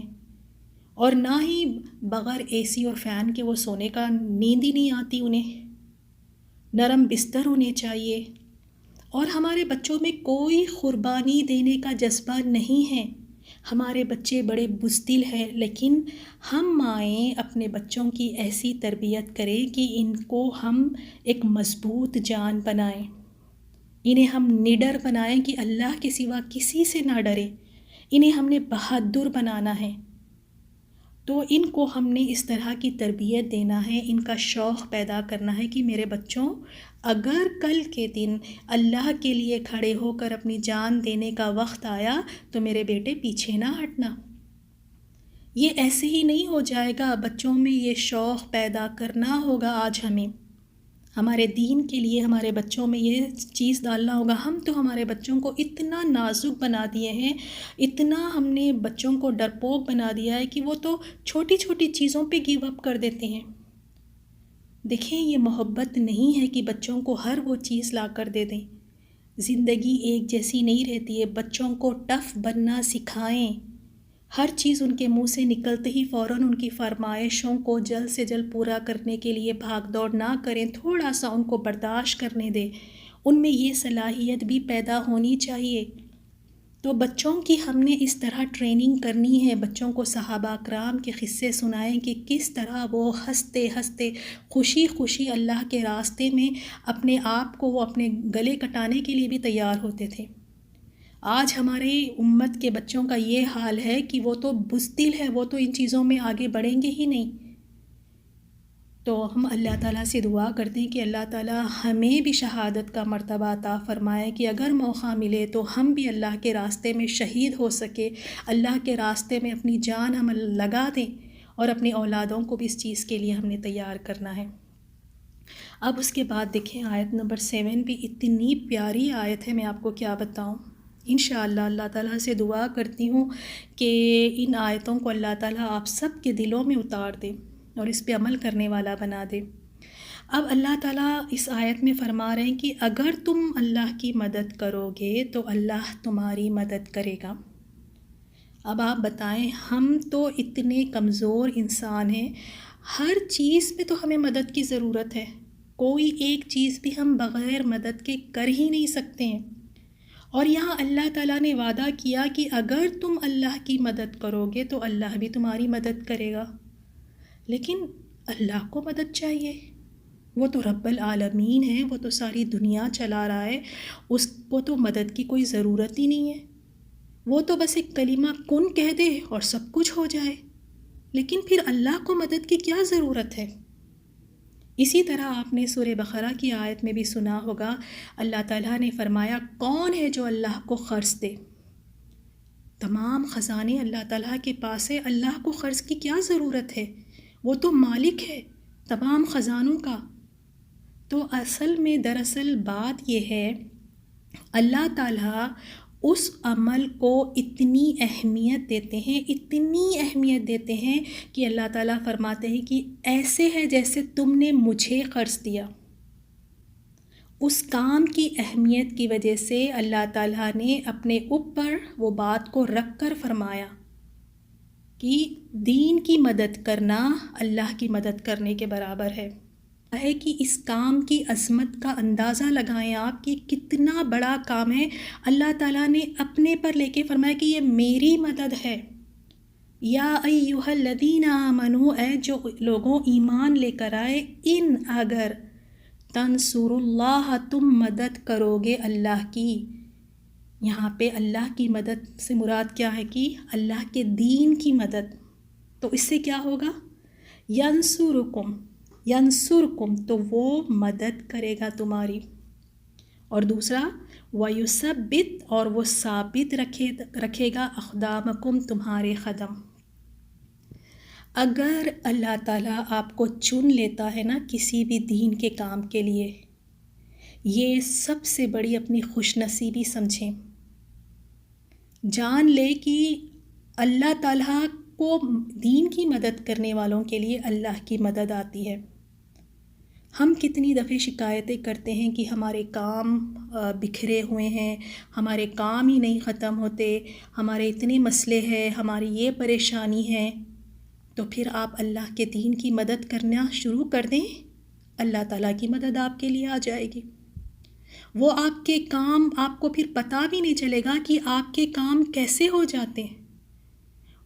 اور نہ ہی بغیر اے سی اور فین کے وہ سونے کا نیند ہی نہیں آتی انہیں، نرم بستر انہیں چاہیے۔ اور ہمارے بچوں میں کوئی قربانی دینے کا جذبہ نہیں ہے، ہمارے بچے بڑے بزدل ہیں، لیکن ہم مائیں اپنے بچوں کی ایسی تربیت کریں کہ ان کو ہم ایک مضبوط جان بنائیں، انہیں ہم نڈر بنائیں کہ اللہ کے سوا کسی سے نہ ڈرے، انہیں ہم نے بہادر بنانا ہے۔ تو ان کو ہم نے اس طرح کی تربیت دینا ہے، ان کا شوق پیدا کرنا ہے کہ میرے بچوں، اگر کل کے دن اللہ کے لیے کھڑے ہو کر اپنی جان دینے کا وقت آیا تو میرے بیٹے پیچھے نہ ہٹنا۔ یہ ایسے ہی نہیں ہو جائے گا، بچوں میں یہ شوق پیدا کرنا ہوگا۔ آج ہمیں ہمارے دین کے لیے ہمارے بچوں میں یہ چیز ڈالنا ہوگا۔ ہم تو ہمارے بچوں کو اتنا نازک بنا دیے ہیں، اتنا ہم نے بچوں کو ڈرپوک بنا دیا ہے کہ وہ تو چھوٹی چھوٹی چیزوں پہ گیو اپ کر دیتے ہیں۔ دیکھیں یہ محبت نہیں ہے کہ بچوں کو ہر وہ چیز لا کر دے دیں۔ زندگی ایک جیسی نہیں رہتی ہے، بچوں کو ٹف بننا سکھائیں، ہر چیز ان کے منہ سے نکلتے ہی فوراً ان کی فرمائشوں کو جلد سے جلد پورا کرنے کے لیے بھاگ دوڑ نہ کریں، تھوڑا سا ان کو برداشت کرنے دیں، ان میں یہ صلاحیت بھی پیدا ہونی چاہیے۔ تو بچوں کی ہم نے اس طرح ٹریننگ کرنی ہے، بچوں کو صحابہ کرام کے قصے سنائیں کہ کس طرح وہ ہنستے ہنستے خوشی خوشی اللہ کے راستے میں اپنے آپ کو وہ اپنے گلے کٹانے کے لیے بھی تیار ہوتے تھے۔ آج ہماری امت کے بچوں کا یہ حال ہے کہ وہ تو بزدل ہے، وہ تو ان چیزوں میں آگے بڑھیں گے ہی نہیں۔ تو ہم اللہ تعالیٰ سے دعا کرتے ہیں کہ اللہ تعالیٰ ہمیں بھی شہادت کا مرتبہ عطا فرمائے کہ اگر موقع ملے تو ہم بھی اللہ کے راستے میں شہید ہو سکے، اللہ کے راستے میں اپنی جان ہم لگا دیں، اور اپنی اولادوں کو بھی اس چیز کے لیے ہم نے تیار کرنا ہے۔ اب اس کے بعد دیکھیں آیت نمبر 7 بھی اتنی پیاری آیت ہے، میں آپ کو کیا بتاؤں۔ انشاءاللہ اللہ تعالیٰ سے دعا کرتی ہوں کہ ان آیتوں کو اللہ تعالیٰ آپ سب کے دلوں میں اتار دے اور اس پہ عمل کرنے والا بنا دے۔ اب اللہ تعالیٰ اس آیت میں فرما رہے ہیں کہ اگر تم اللہ کی مدد کرو گے تو اللہ تمہاری مدد کرے گا۔ اب آپ بتائیں، ہم تو اتنے کمزور انسان ہیں، ہر چیز میں تو ہمیں مدد کی ضرورت ہے، کوئی ایک چیز بھی ہم بغیر مدد کے کر ہی نہیں سکتے ہیں۔ اور یہاں اللہ تعالیٰ نے وعدہ کیا کہ اگر تم اللہ کی مدد کرو گے تو اللہ بھی تمہاری مدد کرے گا۔ لیکن اللہ کو مدد چاہیے، وہ تو رب العالمین ہے، وہ تو ساری دنیا چلا رہا ہے، اس کو تو مدد کی کوئی ضرورت ہی نہیں ہے، وہ تو بس ایک کلمہ کن کہہ دے اور سب کچھ ہو جائے۔ لیکن پھر اللہ کو مدد کی کیا ضرورت ہے؟ اسی طرح آپ نے سورہ بقرہ کی آیت میں بھی سنا ہوگا، اللہ تعالیٰ نے فرمایا کون ہے جو اللہ کو قرض دے؟ تمام خزانے اللہ تعالیٰ کے پاس ہے، اللہ کو قرض کی کیا ضرورت ہے؟ وہ تو مالک ہے، تمام خزانوں کا۔ تو اصل میں دراصل بات یہ ہے، اللہ تعالیٰ اس عمل کو اتنی اہمیت دیتے ہیں، اتنی اہمیت دیتے ہیں کہ اللہ تعالیٰ فرماتے ہیں کہ ایسے ہے جیسے تم نے مجھے قرض دیا۔ اس کام کی اہمیت کی وجہ سے اللہ تعالیٰ نے اپنے اوپر وہ بات کو رکھ کر فرمایا کہ دین کی مدد کرنا اللہ کی مدد کرنے کے برابر ہے کہ اس کام کی عظمت کا اندازہ لگائیں آپ کہ کتنا بڑا کام ہے۔ اللہ تعالیٰ نے اپنے پر لے کے فرمایا کہ یہ میری مدد ہے۔ یا ایھا الذین آمنوا، اے جو لوگوں ایمان لے کر آئے، ان اگر تنصروا اللہ، تم مدد کرو گے اللہ کی۔ یہاں پہ اللہ کی مدد سے مراد کیا ہے کہ اللہ کے دین کی مدد۔ تو اس سے کیا ہوگا؟ ینصرکم، تو وہ مدد کرے گا تمہاری۔ اور دوسرا ویثبت، اور وہ ثابت رکھے گا اقدامکم، تمہارے قدم۔ اگر اللہ تعالیٰ آپ کو چن لیتا ہے نا کسی بھی دین کے کام کے لیے، یہ سب سے بڑی اپنی خوش نصیبی سمجھیں۔ جان لے کہ اللہ تعالیٰ کو دین کی مدد کرنے والوں کے لیے اللہ کی مدد آتی ہے۔ ہم کتنی دفعہ شکایتیں کرتے ہیں کہ ہمارے کام بکھرے ہوئے ہیں، ہمارے کام ہی نہیں ختم ہوتے، ہمارے اتنے مسئلے ہیں، ہماری یہ پریشانی ہے۔ تو پھر آپ اللہ کے دین کی مدد کرنا شروع کر دیں، اللہ تعالیٰ کی مدد آپ کے لیے آ جائے گی۔ وہ آپ کے کام، آپ کو پھر پتہ بھی نہیں چلے گا کہ آپ کے کام کیسے ہو جاتے ہیں۔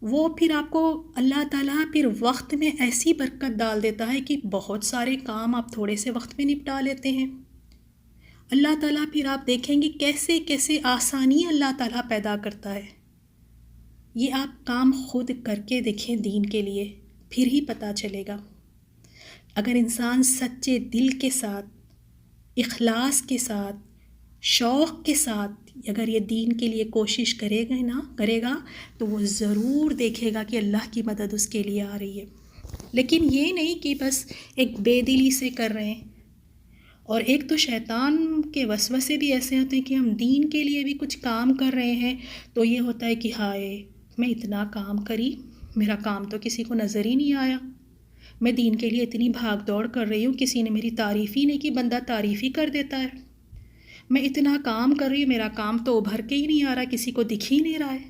وہ پھر آپ کو اللہ تعالیٰ پھر وقت میں ایسی برکت ڈال دیتا ہے کہ بہت سارے کام آپ تھوڑے سے وقت میں نپٹا لیتے ہیں۔ اللہ تعالیٰ پھر آپ دیکھیں گے کیسے کیسے آسانی اللہ تعالیٰ پیدا کرتا ہے۔ یہ آپ کام خود کر کے دیکھیں دین کے لیے، پھر ہی پتہ چلے گا۔ اگر انسان سچے دل کے ساتھ، اخلاص کے ساتھ، شوق کے ساتھ اگر یہ دین کے لیے کوشش کرے گا تو وہ ضرور دیکھے گا کہ اللہ کی مدد اس کے لیے آ رہی ہے۔ لیکن یہ نہیں کہ بس ایک بے دلی سے کر رہے ہیں۔ اور ایک تو شیطان کے وسوسے بھی ایسے ہوتے ہیں کہ ہم دین کے لیے بھی کچھ کام کر رہے ہیں تو یہ ہوتا ہے کہ ہائے میں اتنا کام کری، میرا کام تو کسی کو نظر ہی نہیں آیا، میں دین کے لیے اتنی بھاگ دوڑ کر رہی ہوں، کسی نے میری تعریف ہی نہیں کی، بندہ تعریف ہی کر دیتا ہے۔ میں اتنا کام کر رہی ہوں، میرا کام تو ابھر کے ہی نہیں آ رہا، کسی کو دکھ ہی نہیں رہا ہے۔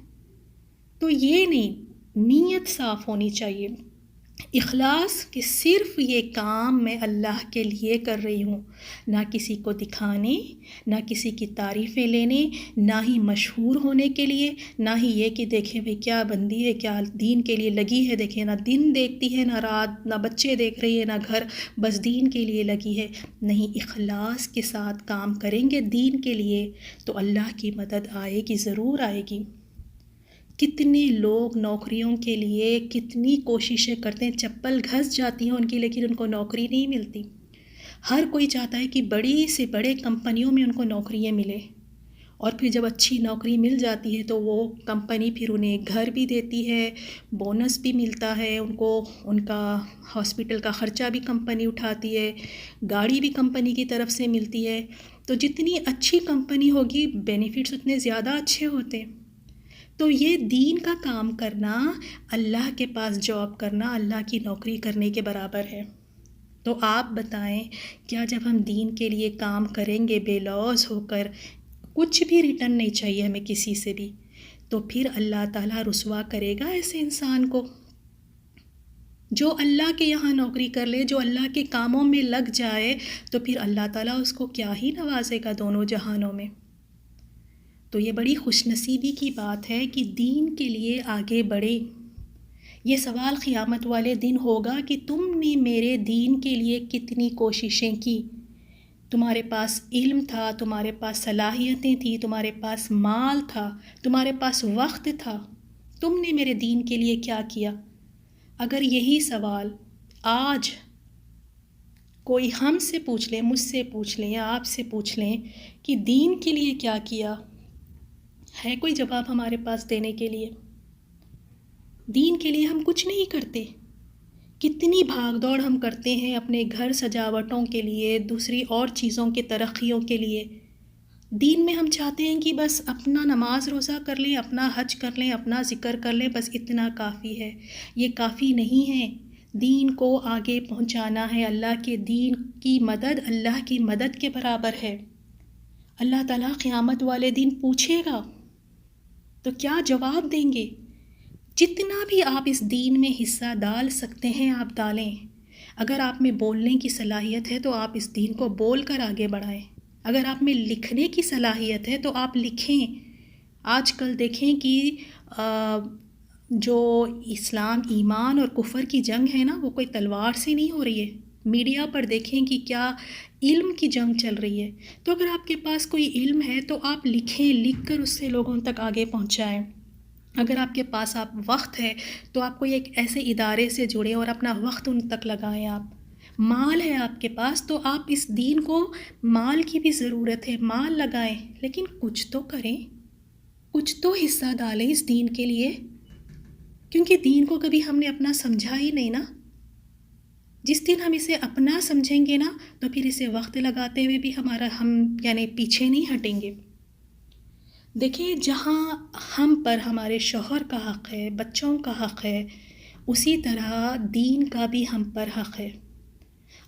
تو یہ نہیں، نیت صاف ہونی چاہیے، اخلاص کہ صرف یہ کام میں اللہ کے لیے کر رہی ہوں، نہ کسی کو دکھانے، نہ کسی کی تعریفیں لینے، نہ ہی مشہور ہونے کے لیے، نہ ہی یہ کہ دیکھیں بھئی کیا بندی ہے، کیا دین کے لیے لگی ہے، دیکھیں نہ دن دیکھتی ہے، نہ رات، نہ بچے دیکھ رہی ہے، نہ گھر، بس دین کے لیے لگی ہے۔ نہیں، اخلاص کے ساتھ کام کریں گے دین کے لیے تو اللہ کی مدد آئے گی، ضرور آئے گی۔ کتنے لوگ نوکریوں کے لیے کتنی کوششیں کرتے ہیں، چپل گھس جاتی ہیں ان کی، لیکن ان کو نوکری نہیں ملتی۔ ہر کوئی چاہتا ہے کہ بڑی سے بڑے کمپنیوں میں ان کو نوکریاں ملے، اور پھر جب اچھی نوکری مل جاتی ہے تو وہ کمپنی پھر انہیں گھر بھی دیتی ہے، بونس بھی ملتا ہے ان کو، ان کا ہاسپٹل کا خرچہ بھی کمپنی اٹھاتی ہے، گاڑی بھی کمپنی کی طرف سے ملتی ہے۔ تو جتنی اچھی کمپنی ہوگی بینیفٹس اتنے زیادہ اچھے ہوتے ہیں۔ تو یہ دین کا کام کرنا، اللہ کے پاس جاب کرنا، اللہ کی نوکری کرنے کے برابر ہے۔ تو آپ بتائیں، کیا جب ہم دین کے لیے کام کریں گے بے لوث ہو کر، کچھ بھی ریٹرن نہیں چاہیے ہمیں کسی سے بھی، تو پھر اللہ تعالیٰ رسوا کرے گا ایسے انسان کو؟ جو اللہ کے یہاں نوکری کر لے، جو اللہ کے کاموں میں لگ جائے، تو پھر اللہ تعالیٰ اس کو کیا ہی نوازے گا دونوں جہانوں میں۔ تو یہ بڑی خوش نصیبی کی بات ہے کہ دین کے لیے آگے بڑھے۔ یہ سوال قیامت والے دن ہوگا کہ تم نے میرے دین کے لیے کتنی کوششیں کی، تمہارے پاس علم تھا، تمہارے پاس صلاحیتیں تھیں، تمہارے پاس مال تھا، تمہارے پاس وقت تھا، تم نے میرے دین کے لیے کیا کیا؟ اگر یہی سوال آج کوئی ہم سے پوچھ لیں، مجھ سے پوچھ لیں یا آپ سے پوچھ لیں کہ دین کے لیے کیا کیا، ہے کوئی جواب ہمارے پاس دینے کے لیے؟ دین کے لیے ہم کچھ نہیں کرتے۔ کتنی بھاگ دوڑ ہم کرتے ہیں اپنے گھر سجاوٹوں کے لیے، دوسری اور چیزوں کے ترقیوں کے لیے۔ دین میں ہم چاہتے ہیں کہ بس اپنا نماز روزہ کر لیں، اپنا حج کر لیں، اپنا ذکر کر لیں، بس اتنا کافی ہے۔ یہ کافی نہیں ہے۔ دین کو آگے پہنچانا ہے۔ اللہ کے دین کی مدد اللہ کی مدد کے برابر ہے۔ اللہ تعالیٰ قیامت والے دن پوچھے گا تو کیا جواب دیں گے؟ جتنا بھی آپ اس دین میں حصہ ڈال سکتے ہیں آپ ڈالیں۔ اگر آپ میں بولنے کی صلاحیت ہے تو آپ اس دین کو بول کر آگے بڑھائیں۔ اگر آپ میں لکھنے کی صلاحیت ہے تو آپ لکھیں۔ آج کل دیکھیں کہ جو اسلام ایمان اور کفر کی جنگ ہے نا، وہ کوئی تلوار سے نہیں ہو رہی ہے۔ میڈیا پر دیکھیں کہ کیا علم کی جنگ چل رہی ہے۔ تو اگر آپ کے پاس کوئی علم ہے تو آپ لکھیں، لکھ کر اس سے لوگوں تک آگے پہنچائیں۔ اگر آپ کے پاس وقت ہے تو آپ کوئی ایک ایسے ادارے سے جڑیں اور اپنا وقت ان تک لگائیں۔ آپ مال ہے آپ کے پاس تو آپ اس دین کو، مال کی بھی ضرورت ہے، مال لگائیں، لیکن کچھ تو کریں، کچھ تو حصہ ڈالیں اس دین کے لیے، کیونکہ دین کو کبھی ہم نے اپنا سمجھا ہی نہیں نا۔ جس دن ہم اسے اپنا سمجھیں گے نا تو پھر اسے وقت لگاتے ہوئے بھی ہم پیچھے نہیں ہٹیں گے۔ دیکھیں، جہاں ہم پر ہمارے شوہر کا حق ہے، بچوں کا حق ہے، اسی طرح دین کا بھی ہم پر حق ہے۔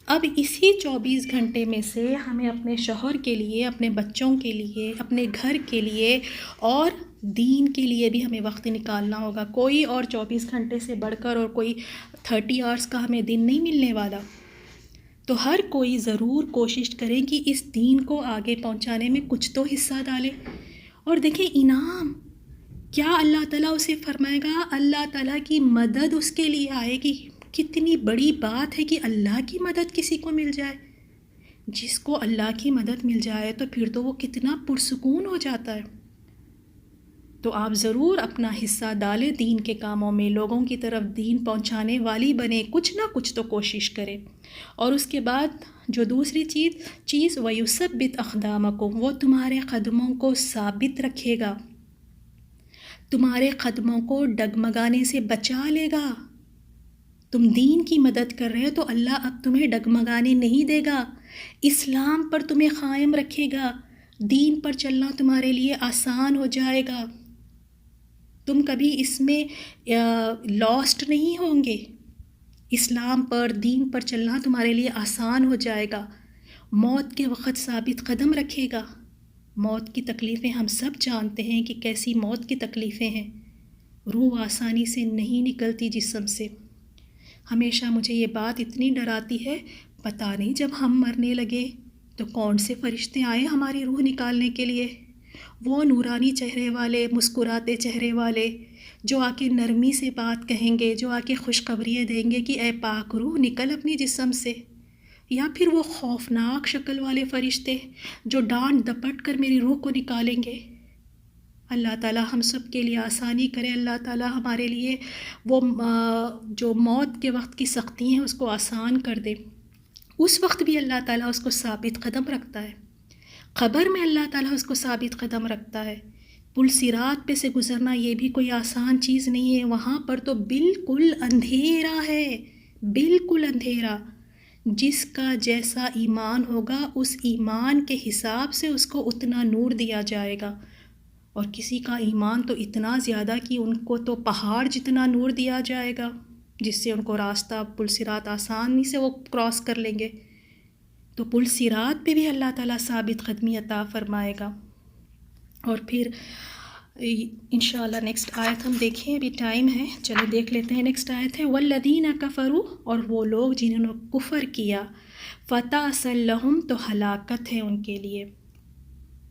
اب اسی 24 گھنٹے میں سے ہمیں اپنے شوہر کے لیے، اپنے بچوں کے لیے، اپنے گھر کے لیے اور دین کے لیے بھی ہمیں وقت نکالنا ہوگا۔ کوئی اور 24 گھنٹے سے بڑھ کر اور کوئی 30 آورس کا ہمیں دن نہیں ملنے والا۔ تو ہر کوئی ضرور کوشش کریں کہ اس دین کو آگے پہنچانے میں کچھ تو حصہ ڈالے۔ اور دیکھیں انعام کیا اللہ تعالیٰ اسے فرمائے گا، اللہ تعالیٰ کی مدد اس کے لیے آئے گی۔ کتنی بڑی بات ہے کہ اللہ کی مدد کسی کو مل جائے۔ جس کو اللہ کی مدد مل جائے تو پھر تو وہ کتنا پرسکون ہو جاتا ہے۔ تو آپ ضرور اپنا حصہ ڈالیں دین کے کاموں میں، لوگوں کی طرف دین پہنچانے والی بنے، کچھ نہ کچھ تو کوشش کریں۔ اور اس کے بعد جو دوسری چیز وَيُثَبِّتْ أَقْدَامَكُمْ، وہ تمہارے قدموں کو ثابت رکھے گا، تمہارے قدموں کو ڈگمگانے سے بچا لے گا۔ تم دین کی مدد کر رہے ہو تو اللہ اب تمہیں ڈگمگانے نہیں دے گا، اسلام پر تمہیں قائم رکھے گا، دین پر چلنا تمہارے لیے آسان ہو جائے گا، تم کبھی اس میں لاسٹ نہیں ہوں گے۔ اسلام پر، دین پر چلنا تمہارے لیے آسان ہو جائے گا۔ موت کے وقت ثابت قدم رکھے گا۔ موت کی تکلیفیں ہم سب جانتے ہیں کہ کیسی موت کی تکلیفیں ہیں۔ روح آسانی سے نہیں نکلتی جسم سے۔ ہمیشہ مجھے یہ بات اتنی ڈراتی ہے، پتہ نہیں جب ہم مرنے لگے تو کون سے فرشتے آئے ہماری روح نکالنے کے لیے۔ وہ نورانی چہرے والے، مسکراتے چہرے والے جو آ کے نرمی سے بات کہیں گے، جو آ کے خوشخبریاں دیں گے کہ اے پاک روح نکل اپنی جسم سے، یا پھر وہ خوفناک شکل والے فرشتے جو ڈانٹ دپٹ کر میری روح کو نکالیں گے۔ اللہ تعالیٰ ہم سب کے لیے آسانی کرے، اللہ تعالیٰ ہمارے لیے وہ جو موت کے وقت کی سختی ہیں اس کو آسان کر دے۔ اس وقت بھی اللہ تعالیٰ اس کو ثابت قدم رکھتا ہے۔ قبر میں اللہ تعالیٰ اس کو ثابت قدم رکھتا ہے۔ پل صراط پہ سے گزرنا یہ بھی کوئی آسان چیز نہیں ہے، وہاں پر تو بالکل اندھیرا ہے، بالکل اندھیرا۔ جس کا جیسا ایمان ہوگا اس ایمان کے حساب سے اس کو اتنا نور دیا جائے گا، اور کسی کا ایمان تو اتنا زیادہ کہ ان کو تو پہاڑ جتنا نور دیا جائے گا، جس سے ان کو راستہ پل صراط آسانی سے وہ کراس کر لیں گے۔ تو پل صراط پہ بھی اللہ تعالیٰ ثابت قدمی عطا فرمائے گا۔ اور پھر انشاءاللہ نیکسٹ آیت ہم دیکھیں، ابھی ٹائم ہے، چلو دیکھ لیتے ہیں۔ نیکسٹ آیت ہے والذین کفروا، اور وہ لوگ جنہوں نے کفر کیا، فتعسا لہم، تو ہلاکت ہے ان کے لیے۔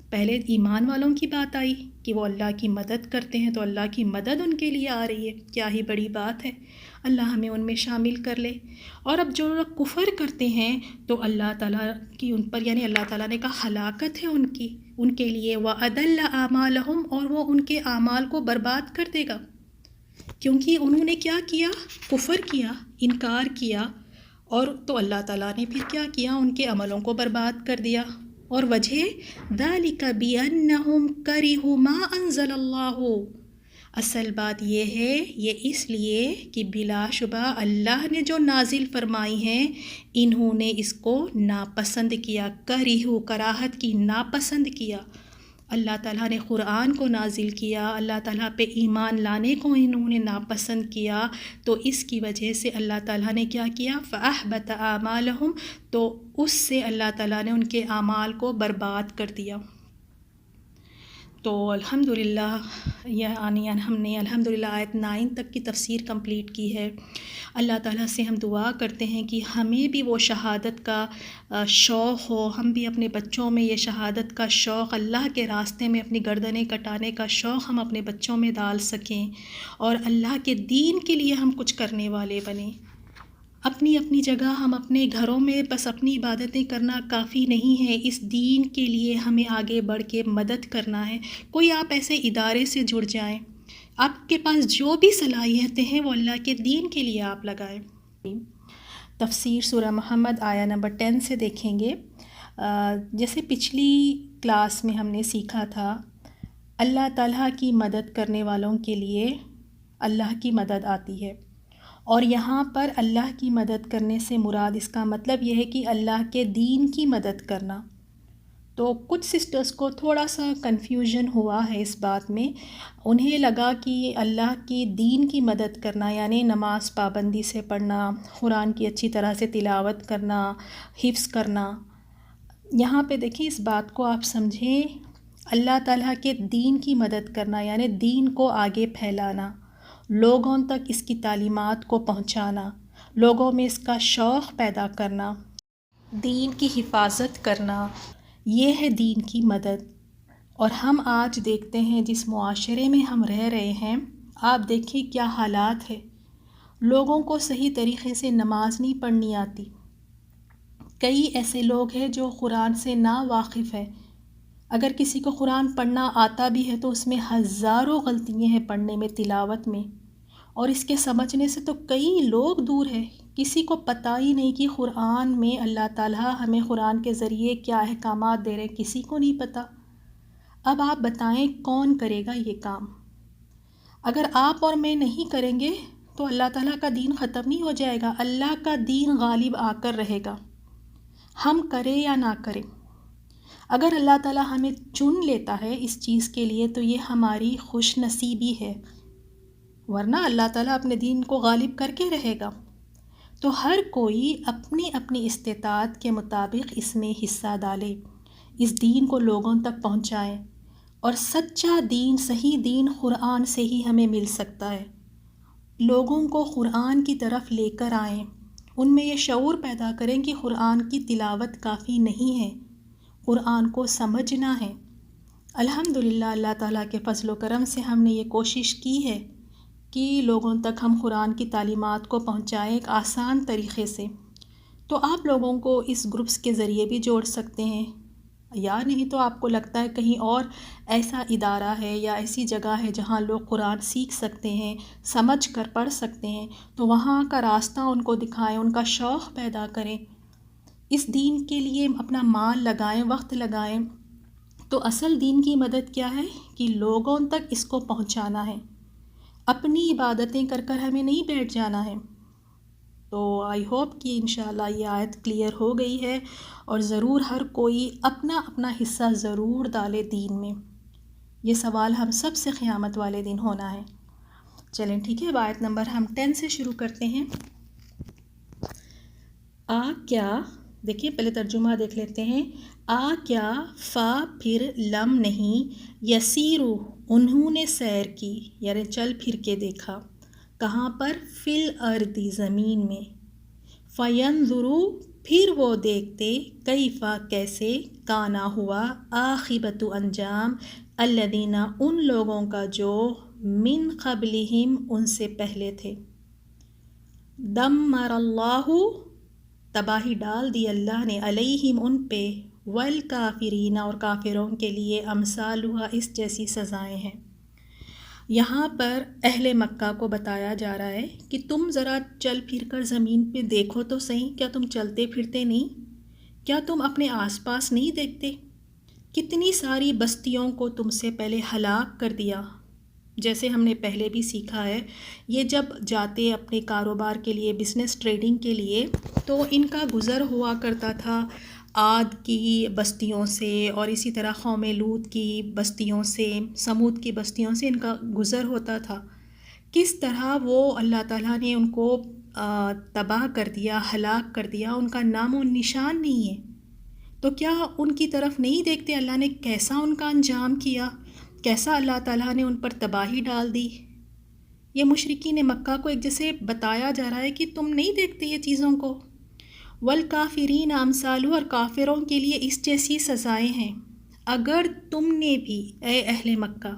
پہلے ایمان والوں کی بات آئی کہ وہ اللہ کی مدد کرتے ہیں تو اللہ کی مدد ان کے لیے آ رہی ہے، کیا ہی بڑی بات ہے، اللہ ہمیں ان میں شامل کر لے۔ اور اب جو لوگ کفر کرتے ہیں تو اللہ تعالیٰ کی ان پر، یعنی اللہ تعالیٰ نے کہا ہلاکت ہے ان کے لیے، وَأَضَلَّ أَعْمَالَهُمْ، اور وہ ان کے اعمال کو برباد کر دے گا، کیونکہ انہوں نے کیا کیا، کفر کیا، انکار کیا، اور تو اللہ تعالیٰ نے پھر کیا کیا، ان کے عملوں کو برباد کر دیا۔ اور وجہ ذَلِكَ بِأَنَّهُمْ كَرِهُوا مَا أَنزَلَ اللَّهُ، اصل بات یہ ہے، یہ اس لیے کہ بلا شبہ اللہ نے جو نازل فرمائی ہیں انہوں نے اس کو ناپسند کیا، کریہو کراہت کی، ناپسند کیا۔ اللہ تعالیٰ نے قرآن کو نازل کیا، اللہ تعالیٰ پہ ایمان لانے کو انہوں نے ناپسند کیا، تو اس کی وجہ سے اللہ تعالیٰ نے کیا کیا؟ فَأَحْبَطَ أَعْمَالَهُمْ، تو اس سے اللہ تعالیٰ نے ان کے اعمال کو برباد کر دیا۔ تو الحمدللہ یعنی ہم نے الحمدللہ آیت 9 تک کی تفسیر کمپلیٹ کی ہے۔ اللہ تعالیٰ سے ہم دعا کرتے ہیں کہ ہمیں بھی وہ شہادت کا شوق ہو، ہم بھی اپنے بچوں میں یہ شہادت کا شوق، اللہ کے راستے میں اپنی گردنیں کٹانے کا شوق ہم اپنے بچوں میں ڈال سکیں، اور اللہ کے دین کے لیے ہم کچھ کرنے والے بنیں۔ اپنی اپنی جگہ ہم اپنے گھروں میں بس اپنی عبادتیں کرنا کافی نہیں ہے، اس دین کے لیے ہمیں آگے بڑھ کے مدد کرنا ہے۔ کوئی آپ ایسے ادارے سے جڑ جائیں، آپ کے پاس جو بھی صلاحیتیں ہیں وہ اللہ کے دین کے لیے آپ لگائیں۔ تفسیر سورہ محمد آیہ نمبر 10 سے دیکھیں گے۔ جیسے پچھلی کلاس میں ہم نے سیکھا تھا، اللہ تعالیٰ کی مدد کرنے والوں کے لیے اللہ کی مدد آتی ہے، اور یہاں پر اللہ کی مدد کرنے سے مراد اس کا مطلب یہ ہے کہ اللہ کے دین کی مدد کرنا۔ تو کچھ سسٹرز کو تھوڑا سا کنفیوژن ہوا ہے اس بات میں، انہیں لگا کہ اللہ کی دین کی مدد کرنا یعنی نماز پابندی سے پڑھنا، قرآن کی اچھی طرح سے تلاوت کرنا، حفظ کرنا۔ یہاں پہ دیکھیں، اس بات کو آپ سمجھیں، اللہ تعالیٰ کے دین کی مدد کرنا یعنی دین کو آگے پھیلانا، لوگوں تک اس کی تعلیمات کو پہنچانا، لوگوں میں اس کا شوق پیدا کرنا، دین کی حفاظت کرنا، یہ ہے دین کی مدد۔ اور ہم آج دیکھتے ہیں جس معاشرے میں ہم رہ رہے ہیں، آپ دیکھیں کیا حالات ہے۔ لوگوں کو صحیح طریقے سے نماز نہیں پڑھنی آتی، کئی ایسے لوگ ہیں جو قرآن سے نا واقف ہے۔ اگر کسی کو قرآن پڑھنا آتا بھی ہے تو اس میں ہزاروں غلطیاں ہیں پڑھنے میں، تلاوت میں، اور اس کے سمجھنے سے تو کئی لوگ دور ہیں۔ کسی کو پتہ ہی نہیں کہ قرآن میں اللہ تعالیٰ ہمیں قرآن کے ذریعے کیا احکامات دے رہے ہیں، کسی کو نہیں پتہ۔ اب آپ بتائیں کون کرے گا یہ کام؟ اگر آپ اور میں نہیں کریں گے تو اللہ تعالیٰ کا دین ختم نہیں ہو جائے گا، اللہ کا دین غالب آ کر رہے گا، ہم کریں یا نہ کریں۔ اگر اللہ تعالیٰ ہمیں چن لیتا ہے اس چیز کے لیے تو یہ ہماری خوش نصیبی ہے، ورنہ اللہ تعالیٰ اپنے دین کو غالب کر کے رہے گا۔ تو ہر کوئی اپنی اپنی استطاعت کے مطابق اس میں حصہ ڈالے، اس دین کو لوگوں تک پہنچائیں، اور سچا دین، صحیح دین قرآن سے ہی ہمیں مل سکتا ہے۔ لوگوں کو قرآن کی طرف لے کر آئیں، ان میں یہ شعور پیدا کریں کہ قرآن کی تلاوت کافی نہیں ہے، قرآن کو سمجھنا ہے۔ الحمدللہ اللہ تعالیٰ کے فضل و کرم سے ہم نے یہ کوشش کی ہے کہ لوگوں تک ہم قرآن کی تعلیمات کو پہنچائیں ایک آسان طریقے سے۔ تو آپ لوگوں کو اس گروپس کے ذریعے بھی جوڑ سکتے ہیں، یا نہیں تو آپ کو لگتا ہے کہیں اور ایسا ادارہ ہے یا ایسی جگہ ہے جہاں لوگ قرآن سیکھ سکتے ہیں، سمجھ کر پڑھ سکتے ہیں، تو وہاں کا راستہ ان کو دکھائیں، ان کا شوق پیدا کریں، اس دین کے لیے اپنا مال لگائیں، وقت لگائیں۔ تو اصل دین کی مدد کیا ہے کہ لوگوں تک اس کو پہنچانا ہے، اپنی عبادتیں کر کر ہمیں نہیں بیٹھ جانا ہے۔ تو آئی ہوپ کہ انشاءاللہ یہ آیت کلیئر ہو گئی ہے، اور ضرور ہر کوئی اپنا اپنا حصہ ضرور ڈالے دین میں۔ یہ سوال ہم سب سے قیامت والے دن ہونا ہے۔ چلیں ٹھیک ہے، اب آیت نمبر ہم 10 سے شروع کرتے ہیں۔ کیا، دیکھیں پہلے ترجمہ دیکھ لیتے ہیں۔ کیا، فا پھر لم نہیں، یسیرو انہوں نے سیر کی یعنی چل پھر کے دیکھا، کہاں پر؟ فی الارض زمین میں، فینظرو پھر وہ دیکھتے، کیفا کیسے، کانا ہوا، عاقبۃ انجام، الذین ان لوگوں کا جو، من قبلہم ان سے پہلے تھے، دمر اللہ تباہی ڈال دی اللہ نے، علیہم ان پہ، والکافرین اور کافروں کے لیے، امثالها اس جیسی سزائیں ہیں۔ یہاں پر اہل مکہ کو بتایا جا رہا ہے کہ تم ذرا چل پھر کر زمین پہ دیکھو تو صحیح، کیا تم چلتے پھرتے نہیں؟ کیا تم اپنے آس پاس نہیں دیکھتے؟ کتنی ساری بستیوں کو تم سے پہلے ہلاک کر دیا، جیسے ہم نے پہلے بھی سیکھا ہے، یہ جب جاتے اپنے کاروبار کے لیے، بزنس ٹریڈنگ کے لیے، تو ان کا گزر ہوا کرتا تھا عاد کی بستیوں سے، اور اسی طرح قوم لوط کی بستیوں سے، سمود کی بستیوں سے ان کا گزر ہوتا تھا۔ کس طرح وہ اللہ تعالیٰ نے ان کو تباہ کر دیا، ہلاک کر دیا، ان کا نام و نشان نہیں ہے۔ تو کیا ان کی طرف نہیں دیکھتے اللہ نے کیسا ان کا انجام کیا، کیسا اللہ تعالیٰ نے ان پر تباہی ڈال دی؟ یہ مشرکین مکہ کو ایک جیسے بتایا جا رہا ہے کہ تم نہیں دیکھتے یہ چیزوں کو۔ والکافرین امثالہ، اور کافروں کے لیے اس جیسی سزائیں ہیں۔ اگر تم نے بھی، اے اہل مکہ،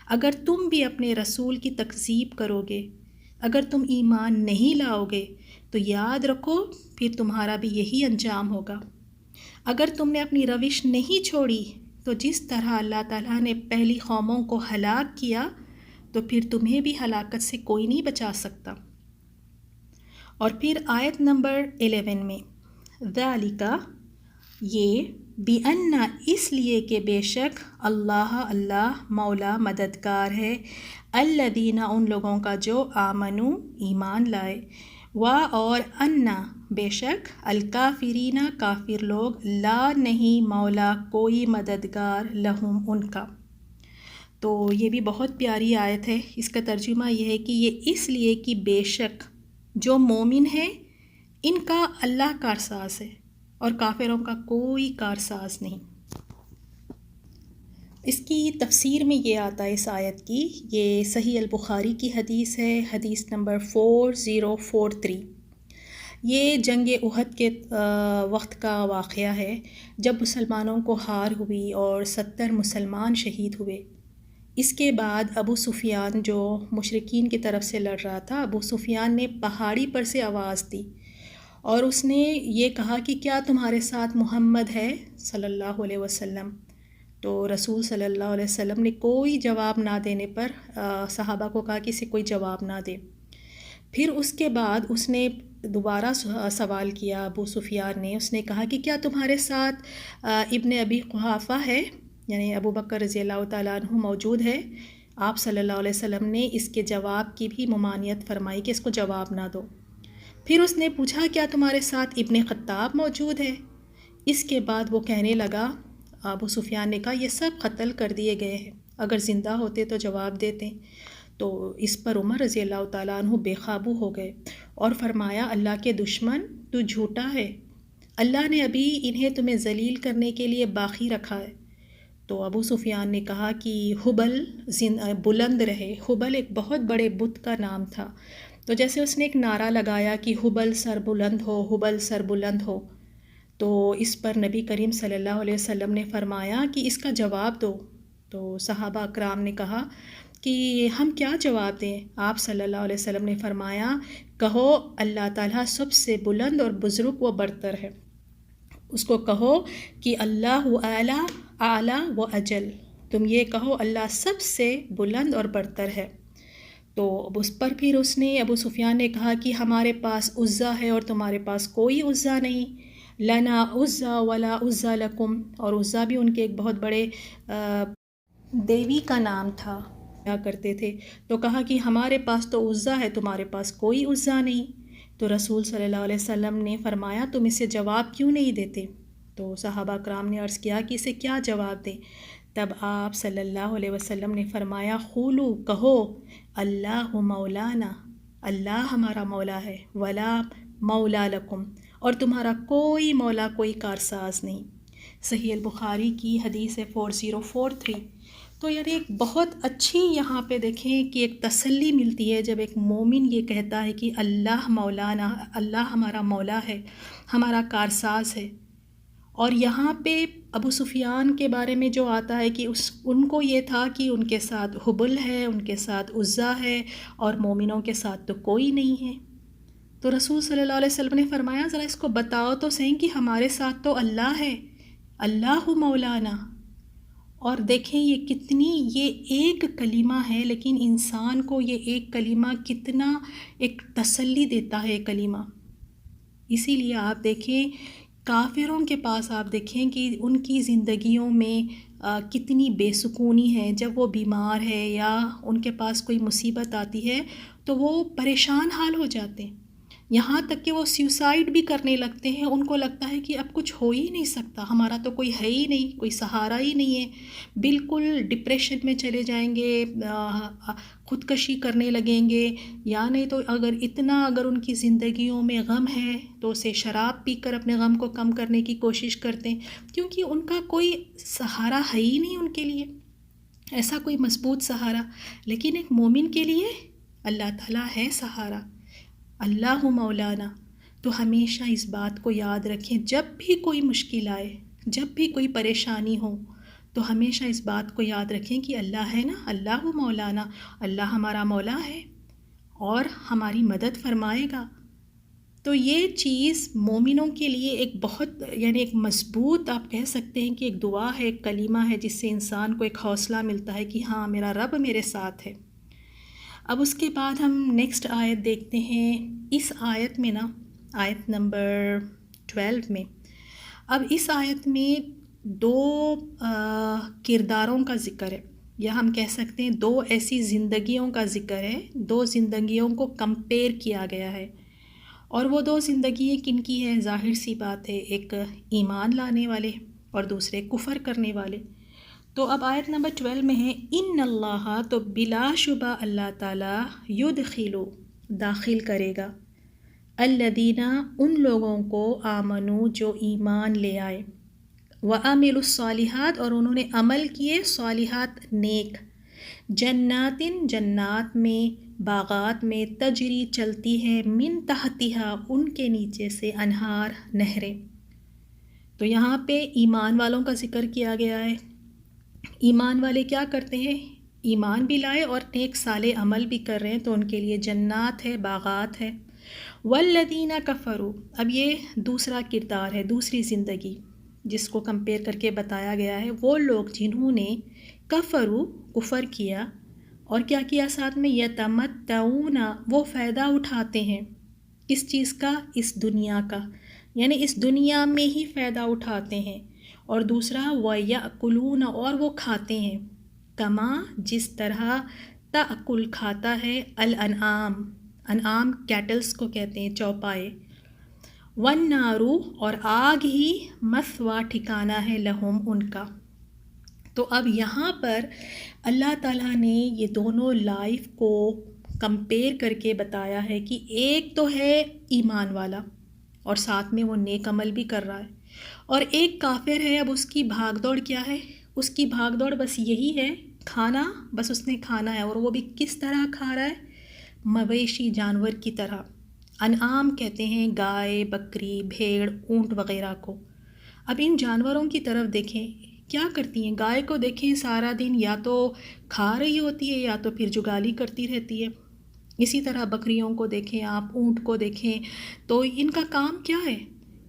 اگر تم بھی اپنے رسول کی تکذیب کرو گے، اگر تم ایمان نہیں لاؤ گے، تو یاد رکھو پھر تمہارا بھی یہی انجام ہوگا۔ اگر تم نے اپنی روش نہیں چھوڑی، تو جس طرح اللہ تعالیٰ نے پہلی قوموں کو ہلاک کیا، تو پھر تمہیں بھی ہلاکت سے کوئی نہیں بچا سکتا۔ اور پھر آیت نمبر 11 میں ذالک، یہ بِأَنَّ، اس لیے کہ بے شک اللہ مولا مددگار ہے، الذین، ان لوگوں کا جو آمنو، ایمان لائے، اور انا، بے شک الکافرین، کافر لوگ، لا، نہیں، مولا، کوئی مددگار، لہم، ان کا۔ تو یہ بھی بہت پیاری آیت ہے۔ اس کا ترجمہ یہ ہے کہ یہ اس لیے کہ بے شک جو مومن ہے ان کا اللہ کارساز ہے، اور کافروں کا کوئی کارساز نہیں۔ اس کی تفسیر میں یہ آتا ہے اس آیت کی، یہ صحیح البخاری کی حدیث ہے، حدیث نمبر 4043۔ یہ جنگ احد کے وقت کا واقعہ ہے، جب مسلمانوں کو ہار ہوئی اور 70 مسلمان شہید ہوئے۔ اس کے بعد ابو سفیان جو مشرکین کی طرف سے لڑ رہا تھا، ابو سفیان نے پہاڑی پر سے آواز دی اور اس نے یہ کہا کہ کیا تمہارے ساتھ محمد ہے صلی اللہ علیہ وسلم؟ تو رسول صلی اللہ علیہ وسلم نے کوئی جواب نہ دینے پر صحابہ کو کہا کہ اسے کوئی جواب نہ دے۔ پھر اس کے بعد اس نے دوبارہ سوال کیا ابو سفیان نے، اس نے کہا کہ کیا تمہارے ساتھ ابن ابی قحافہ ہے، یعنی ابو بکر رضی اللہ تعالیٰ عنہ موجود ہے؟ آپ صلی اللہ علیہ وسلم نے اس کے جواب کی بھی ممانعت فرمائی کہ اس کو جواب نہ دو۔ پھر اس نے پوچھا کیا تمہارے ساتھ ابن خطاب موجود ہے؟ اس کے بعد وہ کہنے لگا، ابو سفیان نے کہا یہ سب قتل کر دیے گئے ہیں، اگر زندہ ہوتے تو جواب دیتے۔ تو اس پر عمر رضی اللہ تعالیٰ عنہ بے قابو ہو گئے اور فرمایا، اللہ کے دشمن، تو جھوٹا ہے، اللہ نے ابھی انہیں تمہیں ذلیل کرنے کے لیے باقی رکھا ہے۔ تو ابو سفیان نے کہا کہ حبل بلند رہے۔ حبل ایک بہت بڑے بت کا نام تھا، تو جیسے اس نے ایک نعرہ لگایا کہ حبل سر بلند ہو، حبل سر بلند ہو، تو اس پر نبی کریم صلی اللہ علیہ وسلم نے فرمایا کہ اس کا جواب دو۔ تو صحابہ اکرام نے کہا کہ ہم کیا جواب دیں؟ آپ صلی اللہ علیہ وسلم نے فرمایا، کہو اللہ تعالیٰ سب سے بلند اور بزرگ و برتر ہے۔ اس کو کہو کہ اللہ اعلیٰ و اجل، تم یہ کہو اللہ سب سے بلند اور برتر ہے۔ تو اب اس پر پھر اس نے، ابو سفیان نے کہا کہ ہمارے پاس عزا ہے اور تمہارے پاس کوئی عزا نہیں، لنا عزا ولا عزا لکم، اور عزا بھی ان کے ایک بہت بڑے دیوی کا نام تھا، کیا کرتے تھے۔ تو کہا کہ ہمارے پاس تو عزا ہے، تمہارے پاس کوئی عزا نہیں۔ تو رسول صلی اللہ علیہ وسلم نے فرمایا تم اسے جواب کیوں نہیں دیتے؟ تو صحابہ کرام نے عرض کیا کہ اسے کیا جواب دیں؟ تب آپ صلی اللہ علیہ وسلم نے فرمایا، قولو، کہو، اللہ مولانا، اللہ ہمارا مولا ہے، ولا مولا لکم، اور تمہارا کوئی مولا، کوئی کارساز نہیں۔ صحیح البخاری کی حدیث ہے 4043۔ تو یعنی ایک بہت اچھی یہاں پہ دیکھیں کہ ایک تسلی ملتی ہے جب ایک مومن یہ کہتا ہے کہ اللہ مولانا، اللہ ہمارا مولا ہے، ہمارا کارساز ہے۔ اور یہاں پہ ابو سفیان کے بارے میں جو آتا ہے کہ ان کو یہ تھا کہ ان کے ساتھ حبل ہے، ان کے ساتھ عزا ہے، اور مومنوں کے ساتھ تو کوئی نہیں ہے۔ تو رسول صلی اللہ علیہ وسلم نے فرمایا ذرا اس کو بتاؤ تو صحیح کہ ہمارے ساتھ تو اللہ ہے، اللہ مولانا۔ اور دیکھیں یہ کتنی، یہ ایک کلمہ ہے لیکن انسان کو یہ ایک کلمہ کتنا ایک تسلی دیتا ہے کلمہ۔ اسی لیے آپ دیکھیں کافروں کے پاس، آپ دیکھیں کہ ان کی زندگیوں میں کتنی بے سکونی ہے جب وہ بیمار ہے یا ان کے پاس کوئی مصیبت آتی ہے تو وہ پریشان حال ہو جاتے ہیں، یہاں تک کہ وہ سیوسائڈ بھی کرنے لگتے ہیں۔ ان کو لگتا ہے کہ اب کچھ ہو ہی نہیں سکتا، ہمارا تو کوئی ہے ہی نہیں، کوئی سہارا ہی نہیں ہے، بالکل ڈپریشن میں چلے جائیں گے، خودکشی کرنے لگیں گے، یا نہیں تو اگر ان کی زندگیوں میں غم ہے تو اسے شراب پی کر اپنے غم کو کم کرنے کی کوشش کرتے ہیں، کیونکہ ان کا کوئی سہارا ہے ہی نہیں ان کے لیے، ایسا کوئی مضبوط سہارا۔ لیکن ایک مومن کے لیے اللہ تعالیٰ ہے سہارا، اللہ مولانا۔ تو ہمیشہ اس بات کو یاد رکھیں، جب بھی کوئی مشکل آئے، جب بھی کوئی پریشانی ہو، تو ہمیشہ اس بات کو یاد رکھیں کہ اللہ ہے نا، اللہ مولانا، اللہ ہمارا مولا ہے اور ہماری مدد فرمائے گا۔ تو یہ چیز مومنوں کے لیے ایک بہت ایک مضبوط آپ کہہ سکتے ہیں کہ ایک دعا ہے، ایک کلمہ ہے، جس سے انسان کو ایک حوصلہ ملتا ہے کہ ہاں میرا رب میرے ساتھ ہے۔ اب اس کے بعد ہم نیکسٹ آیت دیکھتے ہیں۔ اس آیت میں آیت نمبر 12 میں، اب اس آیت میں دو کرداروں کا ذکر ہے، یا ہم کہہ سکتے ہیں دو ایسی زندگیوں کا ذکر ہے، دو زندگیوں کو کمپیئر کیا گیا ہے۔ اور وہ دو زندگی کن کی ہے؟ ظاہر سی بات ہے، ایک ایمان لانے والے اور دوسرے کفر کرنے والے۔ تو اب آیت نمبر 12 میں ہے، ان اللہ، تو بلا شبہ اللہ تعالیٰ، یدخلو، داخل کرے گا، الذین، ان لوگوں کو، آمنو، جو ایمان لے آئے، وعملوا الصالحات، اور انہوں نے عمل کیے صالحات نیک، جنات، جنات میں، باغات میں، تجری، چلتی ہے، من تحتہا، ان کے نیچے سے، انہار، نہریں۔ تو یہاں پہ ایمان والوں کا ذکر کیا گیا ہے۔ ایمان والے کیا کرتے ہیں؟ ایمان بھی لائے اور نیک صالح عمل بھی کر رہے ہیں، تو ان کے لیے جنات ہے، باغات ہے۔ والذین کفروا، اب یہ دوسرا کردار ہے، دوسری زندگی جس کو کمپیئر کر کے بتایا گیا ہے۔ وہ لوگ جنہوں نے کفروا، کفر کیا، اور کیا کیا ساتھ میں؟ یتمتعون، وہ فائدہ اٹھاتے ہیں، کس چیز کا؟ اس دنیا کا، یعنی اس دنیا میں ہی فائدہ اٹھاتے ہیں۔ اور دوسرا وَيَأْكُلُونَ، اور وہ کھاتے ہیں، کما، جس طرح، تأکل، کھاتا ہے، الانعام، انعام کیٹلز کو کہتے ہیں، چوپائے، والنار، اور آگ ہی، مثویٰ، ٹھکانہ ہے، لہم، ان کا۔ تو اب یہاں پر اللہ تعالیٰ نے یہ دونوں لائف کو کمپیئر کر کے بتایا ہے کہ ایک تو ہے ایمان والا اور ساتھ میں وہ نیک عمل بھی کر رہا ہے، اور ایک کافر ہے۔ اب اس کی بھاگ دوڑ کیا ہے؟ اس کی بھاگ دوڑ بس یہی ہے، کھانا، بس اس نے کھانا ہے، اور وہ بھی کس طرح کھا رہا ہے؟ مویشی، جانور کی طرح۔ انعام کہتے ہیں گائے، بکری، بھیڑ، اونٹ وغیرہ کو۔ اب ان جانوروں کی طرف دیکھیں، کیا کرتی ہیں؟ گائے کو دیکھیں، سارا دن یا تو کھا رہی ہوتی ہے یا تو پھر جگالی کرتی رہتی ہے۔ اسی طرح بکریوں کو دیکھیں آپ، اونٹ کو دیکھیں، تو ان کا کام کیا ہے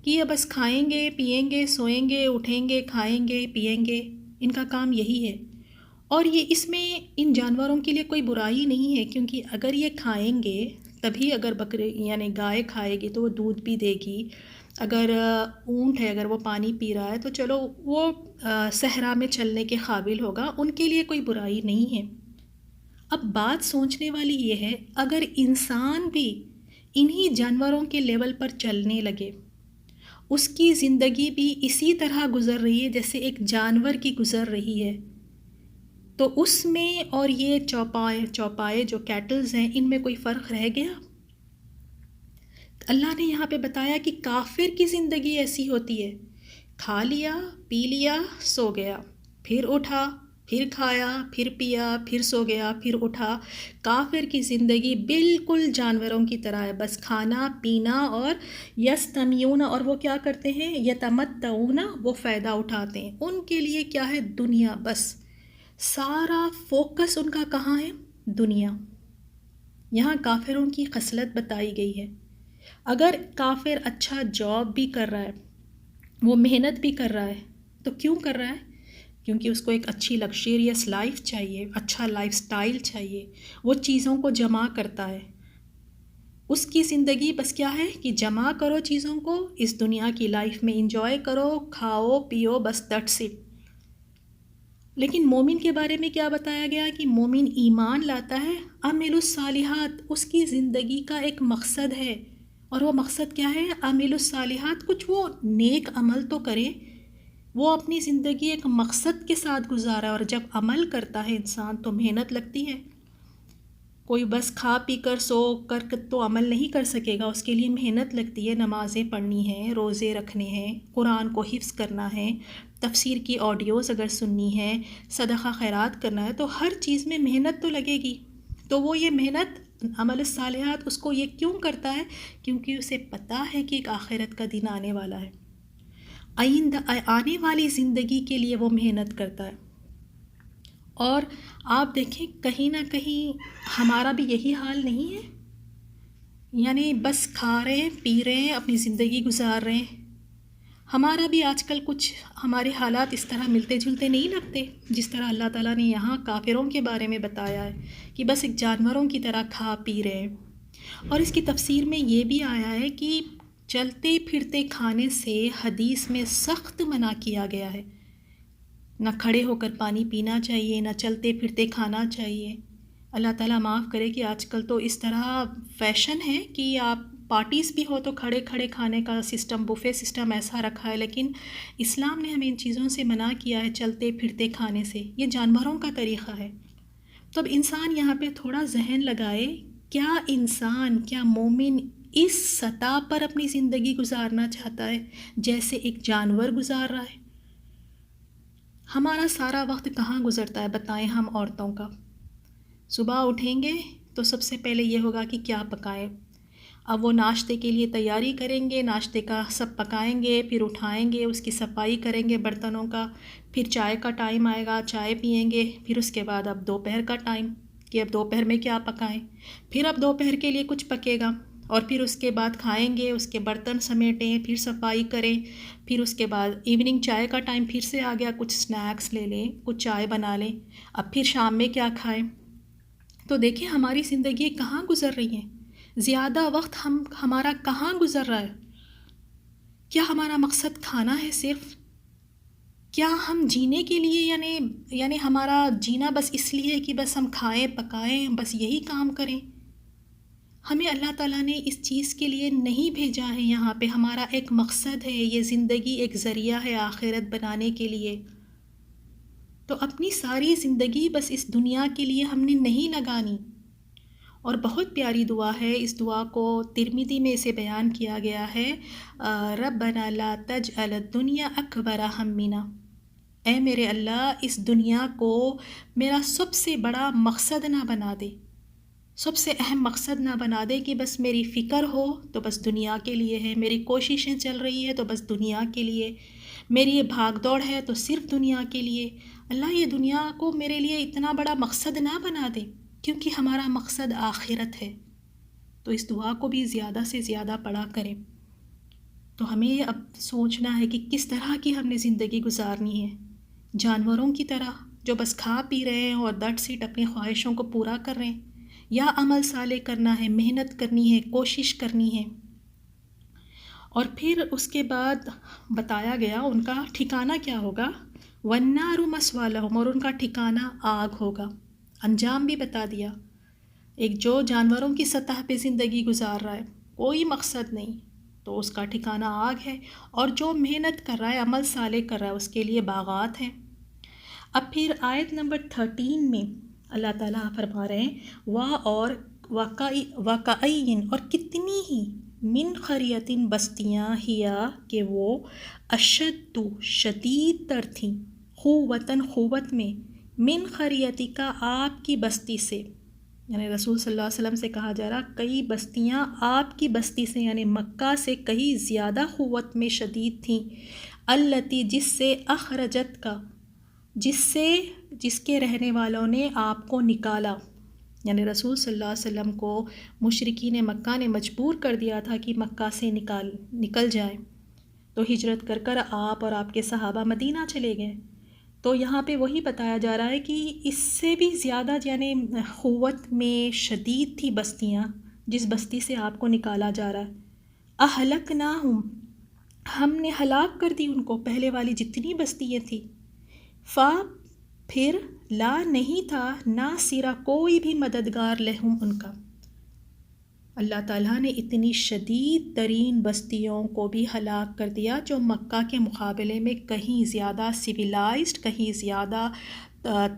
کہ یہ بس کھائیں گے، پیئیں گے، سوئیں گے، اٹھیں گے، کھائیں گے، پیئیں گے، ان کا کام یہی ہے۔ اور یہ اس میں ان جانوروں کے لیے کوئی برائی نہیں ہے، کیونکہ اگر یہ کھائیں گے تبھی، اگر بکری یعنی گائے کھائے گی تو وہ دودھ بھی دے گی، اگر اونٹ ہے اگر وہ پانی پی رہا ہے تو چلو وہ صحرا میں چلنے کے قابل ہوگا، ان کے لیے کوئی برائی نہیں ہے۔ اب بات سوچنے والی یہ ہے، اگر انسان بھی انہی جانوروں کے لیول پر چلنے لگے، اس کی زندگی بھی اسی طرح گزر رہی ہے جیسے ایک جانور کی گزر رہی ہے، تو اس میں اور یہ چوپائے جو کیٹلز ہیں، ان میں کوئی فرق رہ گیا؟ اللہ نے یہاں پہ بتایا کہ کافر کی زندگی ایسی ہوتی ہے، کھا لیا، پی لیا، سو گیا، پھر اٹھا، پھر کھایا، پھر پیا، پھر سو گیا، پھر اٹھا۔ کافر کی زندگی بالکل جانوروں کی طرح ہے، بس کھانا پینا، اور یستمیون، اور وہ کیا کرتے ہیں؟ یتمتعون، وہ فائدہ اٹھاتے ہیں۔ ان کے لیے کیا ہے؟ دنیا، بس سارا فوکس ان کا کہاں ہے؟ دنیا۔ یہاں کافروں کی خصلت بتائی گئی ہے۔ اگر کافر اچھا جاب بھی کر رہا ہے، وہ محنت بھی کر رہا ہے، تو کیوں کر رہا ہے؟ کیونکہ اس کو ایک اچھی لگژریس لائف چاہیے، اچھا لائف سٹائل چاہیے، وہ چیزوں کو جمع کرتا ہے۔ اس کی زندگی بس کیا ہے کہ جمع کرو چیزوں کو، اس دنیا کی لائف میں انجوائے کرو، کھاؤ پیو، بس دیٹس اٹ۔ لیکن مومن کے بارے میں کیا بتایا گیا کہ مومن ایمان لاتا ہے، عامل الصالحات، اس کی زندگی کا ایک مقصد ہے، اور وہ مقصد کیا ہے؟ عامل الصالحات، کچھ وہ نیک عمل تو کرے، وہ اپنی زندگی ایک مقصد کے ساتھ گزارا، اور جب عمل کرتا ہے انسان تو محنت لگتی ہے۔ کوئی بس کھا پی کر سو کر تو عمل نہیں کر سکے گا، اس کے لیے محنت لگتی ہے، نمازیں پڑھنی ہیں، روزے رکھنے ہیں، قرآن کو حفظ کرنا ہے، تفسیر کی آڈیوز اگر سننی ہے، صدقہ خیرات کرنا ہے، تو ہر چیز میں محنت تو لگے گی۔ تو وہ یہ محنت عمل الصالحات اس کو یہ کیوں کرتا ہے؟ کیونکہ اسے پتہ ہے کہ ایک آخرت کا دن آنے والا ہے، آئندہ آنے والی زندگی کے لیے وہ محنت کرتا ہے۔ اور آپ دیکھیں کہیں نہ کہیں ہمارا بھی یہی حال نہیں ہے، یعنی بس کھا رہے ہیں، پی رہے ہیں، اپنی زندگی گزار رہے ہیں۔ ہمارا بھی آج کل کچھ ہمارے حالات اس طرح ملتے جلتے نہیں لگتے، جس طرح اللہ تعالیٰ نے یہاں کافروں کے بارے میں بتایا ہے کہ بس ایک جانوروں کی طرح کھا پی رہے ہیں۔ اور اس کی تفسیر میں یہ بھی آیا ہے کہ چلتے پھرتے کھانے سے حدیث میں سخت منع کیا گیا ہے، نہ کھڑے ہو کر پانی پینا چاہیے، نہ چلتے پھرتے کھانا چاہیے۔ اللہ تعالیٰ معاف کرے کہ آج کل تو اس طرح فیشن ہے کہ آپ پارٹیز بھی ہو تو کھڑے کھڑے کھانے کا سسٹم، بوفے سسٹم ایسا رکھا ہے، لیکن اسلام نے ہمیں ان چیزوں سے منع کیا ہے، چلتے پھرتے کھانے سے۔ یہ جانوروں کا طریقہ ہے۔ تو اب انسان یہاں پہ تھوڑا ذہن لگائے، کیا انسان، کیا مومن اس سطح پر اپنی زندگی گزارنا چاہتا ہے جیسے ایک جانور گزار رہا ہے؟ ہمارا سارا وقت کہاں گزرتا ہے بتائیں ہم عورتوں کا؟ صبح اٹھیں گے تو سب سے پہلے یہ ہوگا کہ کیا پکائیں۔ اب وہ ناشتے کے لیے تیاری کریں گے، ناشتے کا سب پکائیں گے، پھر اٹھائیں گے، اس کی صفائی کریں گے برتنوں کا، پھر چائے کا ٹائم آئے گا، چائے پئیں گے، پھر اس کے بعد اب دوپہر کا ٹائم کہ اب دوپہر میں کیا پکائیں، پھر اب دوپہر کے لیے کچھ پکے گا، اور پھر اس کے بعد کھائیں گے، اس کے برتن سمیٹیں، پھر صفائی کریں، پھر اس کے بعد ایوننگ چائے کا ٹائم پھر سے آ گیا، کچھ سنیکس لے لیں، کچھ چائے بنا لیں، اب پھر شام میں کیا کھائیں۔ تو دیکھیں ہماری زندگی کہاں گزر رہی ہیں، زیادہ وقت ہمارا کہاں گزر رہا ہے؟ کیا ہمارا مقصد کھانا ہے صرف؟ کیا ہم جینے کے لیے یعنی ہمارا جینا بس اس لیے کہ بس ہم کھائیں پکائیں، بس یہی کام کریں؟ ہمیں اللہ تعالیٰ نے اس چیز کے لیے نہیں بھیجا ہے، یہاں پہ ہمارا ایک مقصد ہے، یہ زندگی ایک ذریعہ ہے آخرت بنانے کے لیے۔ تو اپنی ساری زندگی بس اس دنیا کے لیے ہم نے نہیں لگانی۔ اور بہت پیاری دعا ہے، اس دعا کو ترمذی میں اسے بیان کیا گیا ہے، ربنا لا تجعل الدنیا اکبر ہمنا، اے میرے اللہ اس دنیا کو میرا سب سے بڑا مقصد نہ بنا دے، سب سے اہم مقصد نہ بنا دے کہ بس میری فکر ہو تو بس دنیا کے لیے ہے، میری کوششیں چل رہی ہے تو بس دنیا کے لیے، میری یہ بھاگ دوڑ ہے تو صرف دنیا کے لیے۔ اللہ یہ دنیا کو میرے لیے اتنا بڑا مقصد نہ بنا دے، کیونکہ ہمارا مقصد آخرت ہے۔ تو اس دعا کو بھی زیادہ سے زیادہ پڑھا کریں۔ تو ہمیں اب سوچنا ہے کہ کس طرح کی ہم نے زندگی گزارنی ہے، جانوروں کی طرح جو بس کھا پی رہے ہیں اور دٹ سیٹ اپنی خواہشوں کو پورا کر رہے ہیں، یا عمل صالح کرنا ہے، محنت کرنی ہے، کوشش کرنی ہے۔ اور پھر اس کے بعد بتایا گیا ان کا ٹھکانہ کیا ہوگا، وَالنَّارُ مَثْوًى لَهُمْ، اور ان کا ٹھکانہ آگ ہوگا۔ انجام بھی بتا دیا، ایک جو جانوروں کی سطح پہ زندگی گزار رہا ہے، کوئی مقصد نہیں، تو اس کا ٹھکانہ آگ ہے، اور جو محنت کر رہا ہے، عمل صالح کر رہا ہے، اس کے لیے باغات ہیں۔ اب پھر آیت نمبر 13 میں اللہ تعالیٰ فرما رہے ہیں اور وَكَأَيٍّ، اور کتنی ہی من قریۃ بستیاں ہیا کہ وہ اشد شدید تر تھیں، قوتاً قوت میں، من قریتک آپ کی بستی سے، یعنی رسول صلی اللہ علیہ وسلم سے کہا جا رہا کئی بستیاں آپ کی بستی سے یعنی مکہ سے کہیں زیادہ قوت میں شدید تھیں، التی جس سے اخرجت کا، جس کے رہنے والوں نے آپ کو نکالا، یعنی رسول صلی اللہ علیہ وسلم کو مشرکین مکہ نے مجبور کر دیا تھا کہ مکہ سے نکل جائیں، تو ہجرت کر کر آپ اور آپ کے صحابہ مدینہ چلے گئے۔ تو یہاں پہ وہی بتایا جا رہا ہے کہ اس سے بھی زیادہ یعنی قوت میں شدید تھی بستیاں جس بستی سے آپ کو نکالا جا رہا ہے۔ اہلکناہم، ہم نے ہلاک کر دی ان کو، پہلے والی جتنی بستیاں تھیں۔ پھر لا نہیں تھا ناصرہ کوئی بھی مددگار لہم ان کا۔ اللہ تعالیٰ نے اتنی شدید ترین بستیوں کو بھی ہلاک کر دیا جو مکہ کے مقابلے میں کہیں زیادہ سویلائزڈ، کہیں زیادہ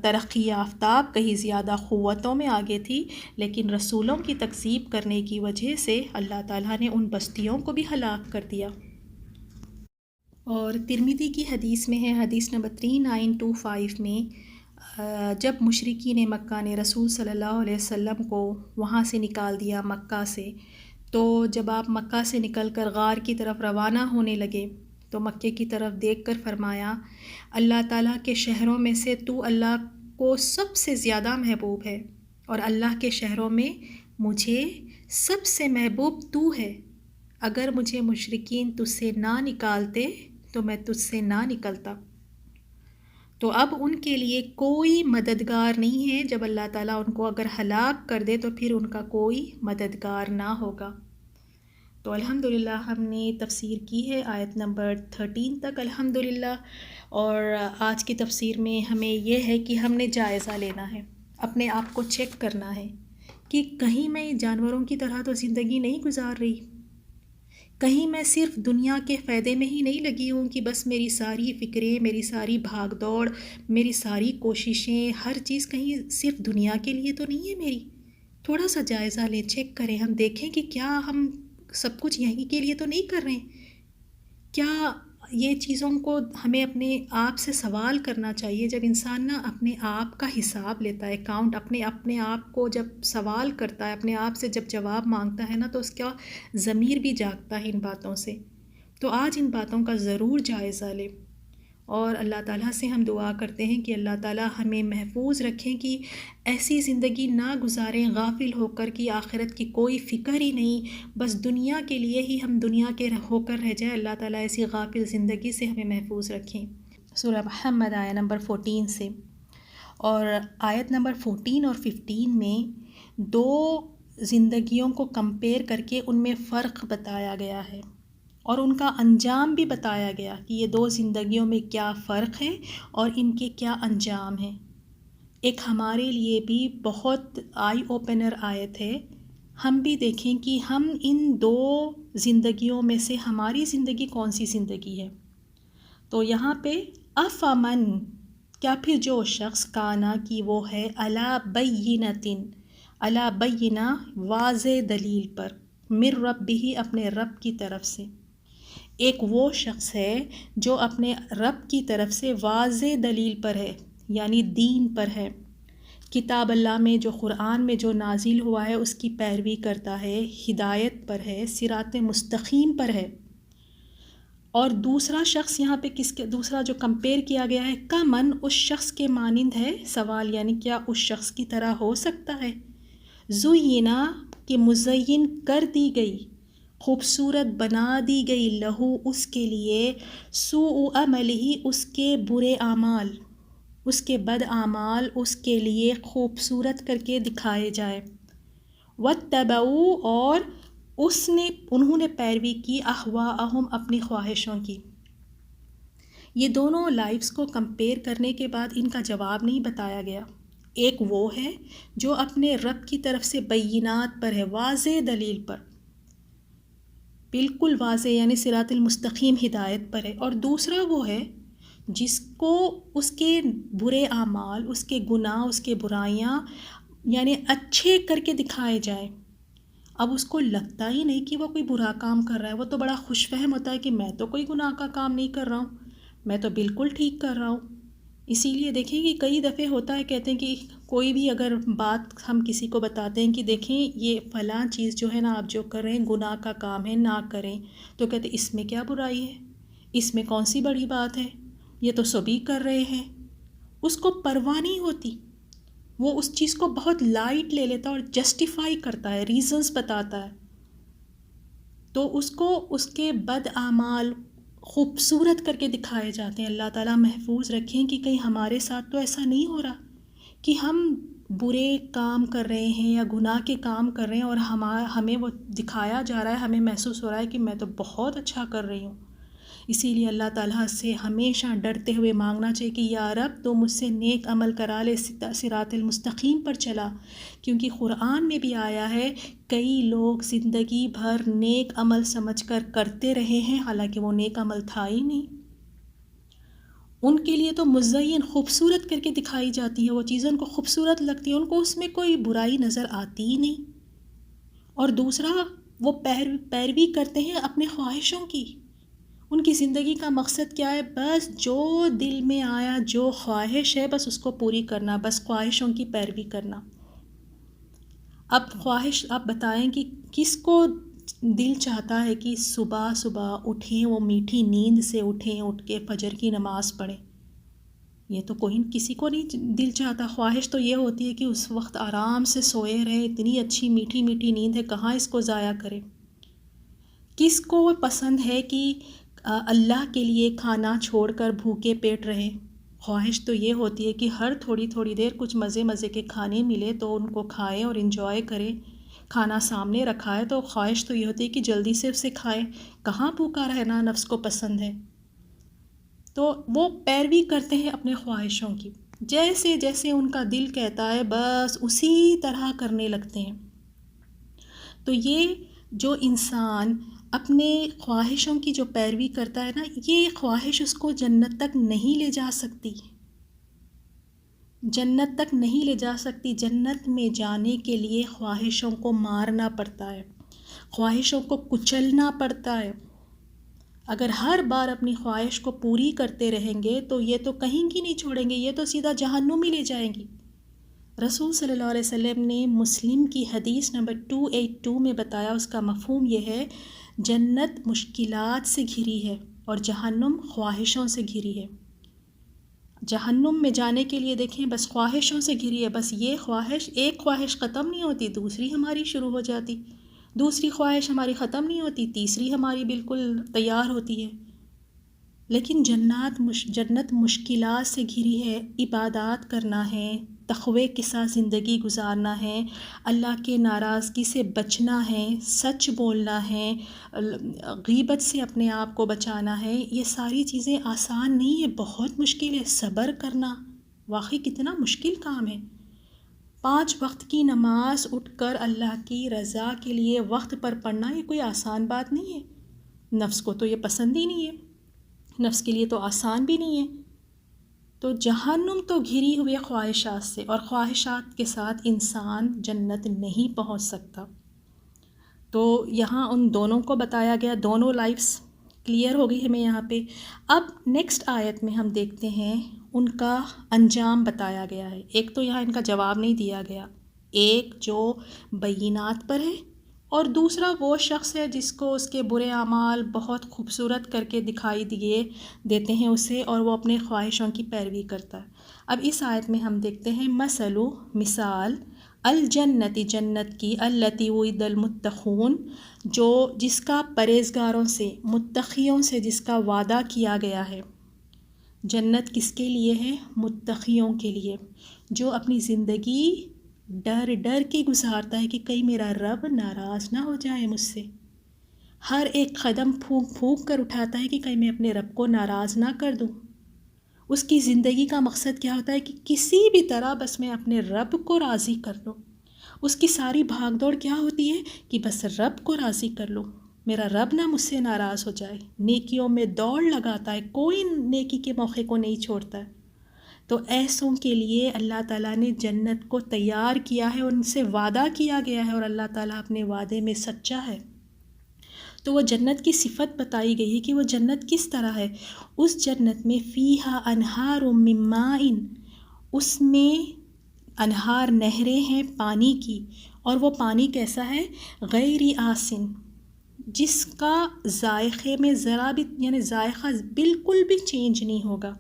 ترقی یافتہ، کہیں زیادہ قوتوں میں آگے تھی، لیکن رسولوں کی تکذیب کرنے کی وجہ سے اللہ تعالیٰ نے ان بستیوں کو بھی ہلاک کر دیا۔ اور ترمذی کی حدیث میں ہے، حدیث نمبر 3925 میں، جب مشرکین مکہ نے رسول صلی اللہ علیہ وسلم کو وہاں سے نکال دیا مکہ سے، تو جب آپ مکہ سے نکل کر غار کی طرف روانہ ہونے لگے تو مکے کی طرف دیکھ کر فرمایا، اللہ تعالیٰ کے شہروں میں سے تو اللہ کو سب سے زیادہ محبوب ہے، اور اللہ کے شہروں میں مجھے سب سے محبوب تو ہے۔ اگر مجھے مشرکین تجھ سے نہ نکالتے تو میں تجھ سے نہ نکلتا۔ تو اب ان کے لیے کوئی مددگار نہیں ہے، جب اللہ تعالیٰ ان کو اگر ہلاک کر دے تو پھر ان کا کوئی مددگار نہ ہوگا۔ تو الحمدللہ ہم نے تفسیر کی ہے آیت نمبر 13 تک الحمدللہ، اور آج کی تفسیر میں ہمیں یہ ہے کہ ہم نے جائزہ لینا ہے، اپنے آپ کو چیک کرنا ہے کہ کہیں میں جانوروں کی طرح تو زندگی نہیں گزار رہی، کہیں میں صرف دنیا کے فائدے میں ہی نہیں لگی ہوں کہ بس میری ساری فکریں، میری ساری بھاگ دوڑ، میری ساری کوششیں، ہر چیز کہیں صرف دنیا کے لیے تو نہیں ہے میری۔ تھوڑا سا جائزہ لیں، چیک کریں، ہم دیکھیں کہ کیا ہم سب کچھ یہیں کے لیے تو نہیں کر رہے ہیں۔ کیا یہ چیزوں کو ہمیں اپنے آپ سے سوال کرنا چاہیے۔ جب انسان نا اپنے آپ کا حساب لیتا ہے، اکاؤنٹ اپنے آپ کو جب سوال کرتا ہے، اپنے آپ سے جب جواب مانگتا ہے نا، تو اس کا ضمیر بھی جاگتا ہے ان باتوں سے۔ تو آج ان باتوں کا ضرور جائزہ لیں، اور اللہ تعالیٰ سے ہم دعا کرتے ہیں کہ اللہ تعالیٰ ہمیں محفوظ رکھیں کہ ایسی زندگی نہ گزاریں غافل ہو کر کہ آخرت کی کوئی فکر ہی نہیں، بس دنیا کے لیے ہی ہم دنیا کے ہو کر رہ جائیں۔ اللہ تعالیٰ ایسی غافل زندگی سے ہمیں محفوظ رکھیں۔ سورہ محمد آیت نمبر 14 سے، اور آیت نمبر 14 اور 15 میں دو زندگیوں کو کمپیئر کر کے ان میں فرق بتایا گیا ہے، اور ان کا انجام بھی بتایا گیا کہ یہ دو زندگیوں میں کیا فرق ہے اور ان کے کیا انجام ہیں۔ ایک ہمارے لیے بھی بہت آئی اوپنر آیت ہے، ہم بھی دیکھیں کہ ہم ان دو زندگیوں میں سے ہماری زندگی کون سی زندگی ہے۔ تو یہاں پہ افامن، کیا پھر جو شخص کانا کی وہ ہے علی بینۃ، علی بینہ واضح دلیل پر، من ربہ اپنے رب کی طرف سے۔ ایک وہ شخص ہے جو اپنے رب کی طرف سے واضح دلیل پر ہے، یعنی دین پر ہے، کتاب اللہ میں جو قرآن میں جو نازل ہوا ہے اس کی پیروی کرتا ہے، ہدایت پر ہے، صراط مستقیم پر ہے۔ اور دوسرا شخص یہاں پہ دوسرا جو کمپیئر کیا گیا ہے، کمن، اس شخص کے مانند ہے، سوال یعنی کیا اس شخص کی طرح ہو سکتا ہے، زینا کہ مزین کر دی گئی، خوبصورت بنا دی گئی، لہو اس کے لیے، سوء عملہ اس کے برے اعمال، اس کے بد اعمال اس کے لیے خوبصورت کر کے دکھائے جائے، واتبعوا اور انہوں نے پیروی کی، اہواءہم اپنی خواہشوں کی۔ یہ دونوں لائفز کو کمپیئر کرنے کے بعد ان کا جواب نہیں بتایا گیا۔ ایک وہ ہے جو اپنے رب کی طرف سے بینات پر ہے، واضح دلیل پر، بالکل واضح، یعنی صراط المستقیم ہدایت پر ہے، اور دوسرا وہ ہے جس کو اس کے برے اعمال، اس کے گناہ، اس کے برائیاں یعنی اچھے کر کے دکھائے جائیں۔ اب اس کو لگتا ہی نہیں کہ وہ کوئی برا کام کر رہا ہے، وہ تو بڑا خوش فہم ہوتا ہے کہ میں تو کوئی گناہ کا کام نہیں کر رہا ہوں، میں تو بالکل ٹھیک کر رہا ہوں۔ اسی لیے دیکھیں کہ کئی دفعے ہوتا ہے، کہتے ہیں کہ کوئی بھی اگر بات ہم کسی کو بتاتے ہیں کہ دیکھیں یہ فلاں چیز جو ہے نا آپ جو کر رہے ہیں گناہ کا کام ہے، نہ کریں، تو کہتے ہیں اس میں کیا برائی ہے، اس میں کون سی بڑی بات ہے، یہ تو سبھی کر رہے ہیں۔ اس کو پرواہ نہیں ہوتی، وہ اس چیز کو بہت لائٹ لے لیتا اور جسٹیفائی کرتا ہے، ریزنز بتاتا ہے، تو اس کو اس کے بد اعمال خوبصورت کر کے دکھائے جاتے ہیں۔ اللہ تعالیٰ محفوظ رکھیں کہ کہیں ہمارے ساتھ تو ایسا نہیں ہو رہا کہ ہم برے کام کر رہے ہیں یا گناہ کے کام کر رہے ہیں اور ہمیں وہ دکھایا جا رہا ہے، ہمیں محسوس ہو رہا ہے کہ میں تو بہت اچھا کر رہی ہوں، اسی لیے اللہ تعالیٰ سے ہمیشہ ڈرتے ہوئے مانگنا چاہیے کہ یا رب تو مجھ سے نیک عمل کرا لے، صراط المستقیم پر چلا، کیونکہ قرآن میں بھی آیا ہے کئی لوگ زندگی بھر نیک عمل سمجھ کر کرتے رہے ہیں، حالانکہ وہ نیک عمل تھا ہی نہیں۔ ان کے لیے تو مزین خوبصورت کر کے دکھائی جاتی ہے، وہ چیزیں ان کو خوبصورت لگتی ہیں، ان کو اس میں کوئی برائی نظر آتی ہی نہیں۔ اور دوسرا، وہ پیروی کرتے ہیں اپنے خواہشوں کی۔ ان کی زندگی کا مقصد کیا ہے؟ بس جو دل میں آیا، جو خواہش ہے بس اس کو پوری کرنا، بس خواہشوں کی پیروی کرنا۔ اب خواہش آپ بتائیں کہ کس کو دل چاہتا ہے کہ صبح صبح اٹھیں، وہ میٹھی نیند سے اٹھیں، اٹھ کے فجر کی نماز پڑھیں؟ یہ تو کسی کو نہیں دل چاہتا۔ خواہش تو یہ ہوتی ہے کہ اس وقت آرام سے سوئے رہے، اتنی اچھی میٹھی میٹھی نیند ہے، کہاں اس کو ضائع کرے؟ کس کو پسند ہے کہ اللہ کے لیے کھانا چھوڑ کر بھوکے پیٹ رہے؟ خواہش تو یہ ہوتی ہے کہ ہر تھوڑی تھوڑی دیر کچھ مزے مزے کے کھانے ملے تو ان کو کھائے اور انجوائے کرے۔ کھانا سامنے رکھا ہے تو خواہش تو یہ ہوتی ہے کہ جلدی سے اسے کھائے، کہاں بھوکا رہنا نفس کو پسند ہے۔ تو وہ پیروی کرتے ہیں اپنے خواہشوں کی، جیسے جیسے ان کا دل کہتا ہے بس اسی طرح کرنے لگتے ہیں۔ تو یہ جو انسان اپنے خواہشوں کی جو پیروی کرتا ہے نا، یہ خواہش اس کو جنت تک نہیں لے جا سکتی، جنت تک نہیں لے جا سکتی۔ جنت میں جانے کے لیے خواہشوں کو مارنا پڑتا ہے، خواہشوں کو کچلنا پڑتا ہے۔ اگر ہر بار اپنی خواہش کو پوری کرتے رہیں گے تو یہ تو کہیں کی نہیں چھوڑیں گے، یہ تو سیدھا جہنم ہی لے جائیں گی۔ رسول صلی اللہ علیہ وسلم نے مسلم کی حدیث نمبر 282 میں بتایا، اس کا مفہوم یہ ہے، جنت مشکلات سے گھری ہے اور جہنم خواہشوں سے گھری ہے۔ جہنم میں جانے کے لیے دیکھیں بس خواہشوں سے گھری ہے، بس یہ خواہش، ایک خواہش ختم نہیں ہوتی دوسری ہماری شروع ہو جاتی، دوسری خواہش ہماری ختم نہیں ہوتی تیسری ہماری بالکل تیار ہوتی ہے۔ لیکن جنت مشکلات سے گھری ہے، عبادات کرنا ہے، تقوی کے ساتھ زندگی گزارنا ہے، اللہ کے ناراضگی سے بچنا ہے، سچ بولنا ہے، غیبت سے اپنے آپ کو بچانا ہے۔ یہ ساری چیزیں آسان نہیں ہے، بہت مشکل ہے۔ صبر کرنا واقعی کتنا مشکل کام ہے۔ 5 وقت کی نماز اٹھ کر اللہ کی رضا کے لیے وقت پر پڑھنا، یہ کوئی آسان بات نہیں ہے۔ نفس کو تو یہ پسند ہی نہیں ہے، نفس کے لیے تو آسان بھی نہیں ہے۔ تو جہنم تو گھری ہوئی خواہشات سے، اور خواہشات کے ساتھ انسان جنت نہیں پہنچ سکتا۔ تو یہاں ان دونوں کو بتایا گیا، دونوں لائفز کلیئر ہو گئی ہمیں یہاں پہ۔ اب نیکسٹ آیت میں ہم دیکھتے ہیں ان کا انجام بتایا گیا ہے۔ ایک تو یہاں ان کا جواب نہیں دیا گیا، ایک جو بینات پر ہے، اور دوسرا وہ شخص ہے جس کو اس کے برے اعمال بہت خوبصورت کر کے دکھائی دیتے ہیں اسے، اور وہ اپنے خواہشوں کی پیروی کرتا ہے۔ اب اس آیت میں ہم دیکھتے ہیں مثال الجنتی، جنت کی، التی وعد المتقون، جس کا پرہیزگاروں سے، متقیوں سے جس کا وعدہ کیا گیا ہے۔ جنت کس کے لیے ہے؟ متقیوں کے لیے، جو اپنی زندگی ڈر ڈر کے گزارتا ہے کہ کہیں میرا رب ناراض نہ ہو جائے مجھ سے۔ ہر ایک قدم پھونک پھونک کر اٹھاتا ہے کہ کہیں میں اپنے رب کو ناراض نہ کر دوں۔ اس کی زندگی کا مقصد کیا ہوتا ہے کہ کسی بھی طرح بس میں اپنے رب کو راضی کر لوں۔ اس کی ساری بھاگ دوڑ کیا ہوتی ہے کہ بس رب کو راضی کر لوں، میرا رب نہ مجھ سے ناراض ہو جائے۔ نیکیوں میں دوڑ لگاتا ہے، کوئی نیکی کے موقع کو نہیں چھوڑتا ہے۔ تو ایسوں کے لیے اللہ تعالیٰ نے جنت کو تیار کیا ہے، ان سے وعدہ کیا گیا ہے، اور اللہ تعالیٰ اپنے وعدے میں سچا ہے۔ تو وہ جنت کی صفت بتائی گئی ہے کہ وہ جنت کس طرح ہے۔ اس جنت میں فیہا انہار من ماء، اس میں انہار، نہریں ہیں پانی کی، اور وہ پانی کیسا ہے؟ غیر آسن، جس کا ذائقے میں ذرا بھی، یعنی ذائقہ بالکل بھی چینج نہیں ہوگا۔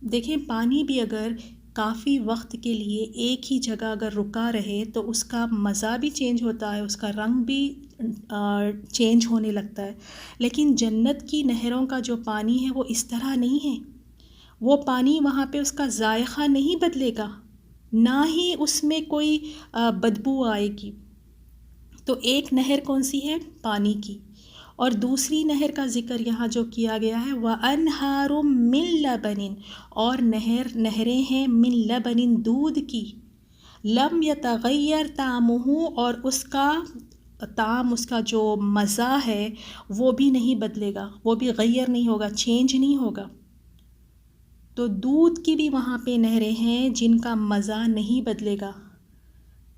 دیکھیں پانی بھی اگر کافی وقت کے لیے ایک ہی جگہ اگر رکا رہے تو اس کا مزہ بھی چینج ہوتا ہے، اس کا رنگ بھی چینج ہونے لگتا ہے، لیکن جنت کی نہروں کا جو پانی ہے وہ اس طرح نہیں ہے۔ وہ پانی وہاں پہ اس کا ذائقہ نہیں بدلے گا، نہ ہی اس میں کوئی بدبو آئے گی۔ تو ایک نہر کون سی ہے؟ پانی کی، اور دوسری نہر کا ذکر یہاں جو کیا گیا ہے وَأَنْهَارٌ مِّن لَبَنٍ، اور نہریں ہیں من لبن دودھ کی، لم یتغیر طعمہ، اور اس کا طعم، اس کا جو مزہ ہے وہ بھی نہیں بدلے گا، وہ بھی غیر نہیں ہوگا، چینج نہیں ہوگا۔ تو دودھ کی بھی وہاں پہ نہریں ہیں جن کا مزہ نہیں بدلے گا۔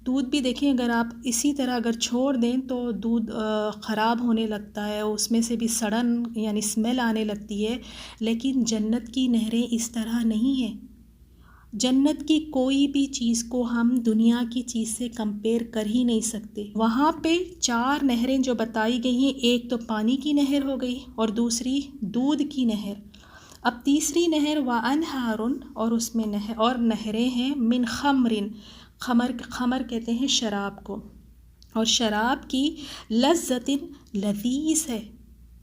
دودھ بھی دیکھیں اگر آپ اسی طرح اگر چھوڑ دیں تو دودھ خراب ہونے لگتا ہے، اس میں سے بھی سڑن یعنی اسمیل آنے لگتی ہے، لیکن جنت کی نہریں اس طرح نہیں ہیں۔ جنت کی کوئی بھی چیز کو ہم دنیا کی چیز سے کمپیئر کر ہی نہیں سکتے۔ وہاں پہ 4 نہریں جو بتائی گئی ہیں، ایک تو پانی کی نہر ہو گئی اور دوسری دودھ کی نہر۔ اب تیسری نہر وَأَنْهَارٌ، اور اس میں نہریں ہیں من خمرن، خمر کہتے ہیں شراب کو، اور شراب کی لذت لذیذ ہے،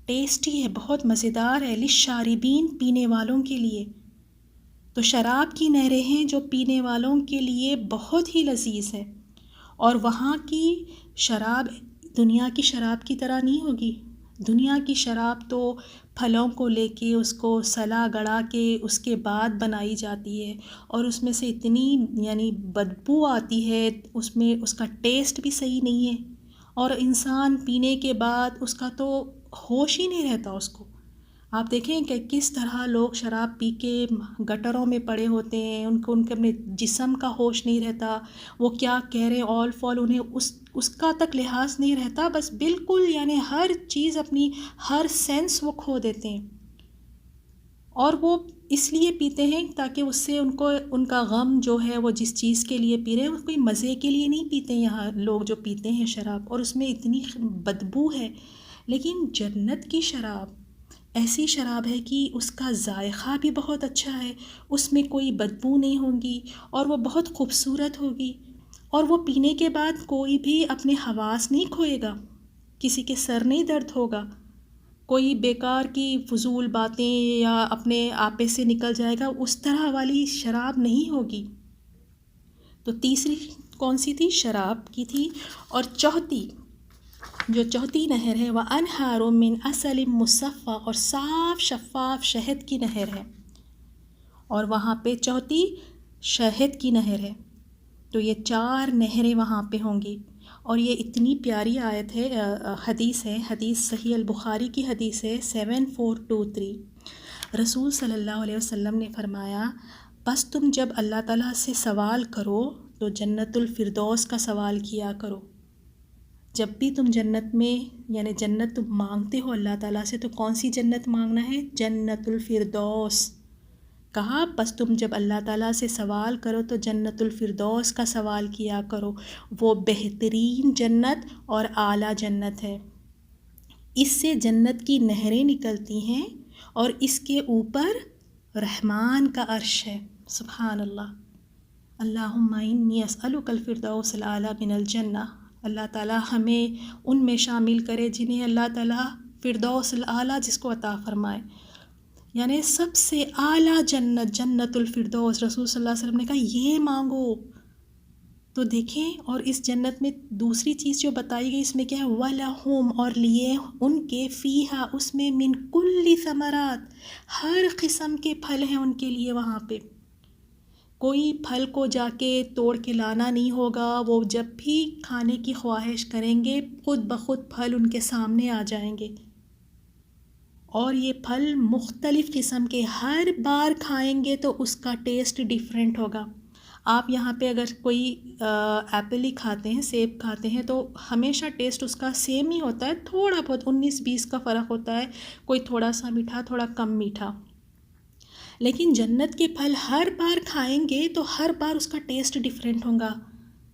ٹیسٹی ہے، بہت مزیدار ہے، للشاربین، پینے والوں کے لیے۔ تو شراب کی نہریں ہیں جو پینے والوں کے لیے بہت ہی لذیذ ہے، اور وہاں کی شراب دنیا کی شراب کی طرح نہیں ہوگی۔ دنیا کی شراب تو پھلوں کو لے کے اس کو سلا گڑا کے اس کے بعد بنائی جاتی ہے، اور اس میں سے اتنی یعنی بدبو آتی ہے، اس میں اس کا ٹیسٹ بھی صحیح نہیں ہے، اور انسان پینے کے بعد اس کا تو ہوش ہی نہیں رہتا اس کو۔ آپ دیکھیں کہ کس طرح لوگ شراب پی کے گٹروں میں پڑے ہوتے ہیں، ان کے اپنے جسم کا ہوش نہیں رہتا، وہ کیا کہہ رہے ہیں آل فال انہیں اس کا تک لحاظ نہیں رہتا، بس بالکل یعنی ہر چیز اپنی ہر سینس وہ کھو دیتے ہیں، اور وہ اس لیے پیتے ہیں تاکہ اس سے ان کا غم جو ہے وہ جس چیز کے لیے پی رہے ہیں وہ کوئی مزے کے لیے نہیں پیتے ہیں۔ یہاں لوگ جو پیتے ہیں شراب، اور اس میں اتنی بدبو ہے، لیکن جنت کی شراب ایسی شراب ہے کہ اس کا ذائقہ بھی بہت اچھا ہے، اس میں کوئی بدبو نہیں ہوگی، اور وہ بہت خوبصورت ہوگی، اور وہ پینے کے بعد کوئی بھی اپنے حواس نہیں کھوئے گا، کسی کے سر نہیں درد ہوگا، کوئی بیکار کی فضول باتیں یا اپنے آپے سے نکل جائے گا، اس طرح والی شراب نہیں ہوگی۔ تو تیسری کون سی تھی؟ شراب کی تھی۔ اور چوتھی نہر ہے وَأَنْهَارٌ مِّنْ عَسَلٍ مُّصَفًّى، اور صاف شفاف شہد کی نہر ہے، اور وہاں پہ چوتھی شہد کی نہر ہے۔ تو یہ 4 نہریں وہاں پہ ہوں گی، اور یہ اتنی پیاری آیت ہے، حدیث ہے، حدیث صحیح البخاری کی حدیث ہے 7423۔ رسول صلی اللہ علیہ وسلم نے فرمایا، بس تم جب اللہ تعالیٰ سے سوال کرو تو جنت الفردوس کا سوال کیا کرو۔ جب بھی تم جنت میں یعنی جنت تم مانگتے ہو اللہ تعالیٰ سے، تو کون سی جنت مانگنا ہے؟ جنت الفردوس۔ کہا بس تم جب اللہ تعالیٰ سے سوال کرو تو جنت الفردوس کا سوال کیا کرو، وہ بہترین جنت اور اعلیٰ جنت ہے۔ اس سے جنت کی نہریں نکلتی ہیں، اور اس کے اوپر رحمان کا عرش ہے۔ سبحان اللہ۔ اللہم انی اسألک الفردوس الاعلیٰ من الجنہ۔ اللہ تعالیٰ ہمیں ان میں شامل کرے جنہیں اللہ تعالیٰ فردوس الاعلیٰ جس کو عطا فرمائے، یعنی سب سے اعلیٰ جنت، جنت الفردوس۔ رسول صلی اللہ علیہ وسلم نے کہا یہ مانگو، تو دیکھیں، اور اس جنت میں دوسری چیز جو بتائی گئی اس میں کیا ہے؟ وَلَهُمْ، اور لیے ان کے، فیہا، اس میں، من کل ثمرات، ہر قسم کے پھل ہیں ان کے لیے وہاں پہ۔ کوئی پھل کو جا کے توڑ کے لانا نہیں ہوگا، وہ جب بھی کھانے کی خواہش کریں گے خود بخود پھل ان کے سامنے آ جائیں گے، اور یہ پھل مختلف قسم کے، ہر بار کھائیں گے تو اس کا ٹیسٹ ڈیفرنٹ ہوگا۔ آپ یہاں پہ اگر کوئی ایپل ہی کھاتے ہیں، سیب کھاتے ہیں، تو ہمیشہ ٹیسٹ اس کا سیم ہی ہوتا ہے، تھوڑا بہت 19-20 کا فرق ہوتا ہے، کوئی تھوڑا سا میٹھا، تھوڑا کم میٹھا۔ لیکن جنت کے پھل ہر بار کھائیں گے تو ہر بار اس کا ٹیسٹ ڈیفرنٹ ہوگا۔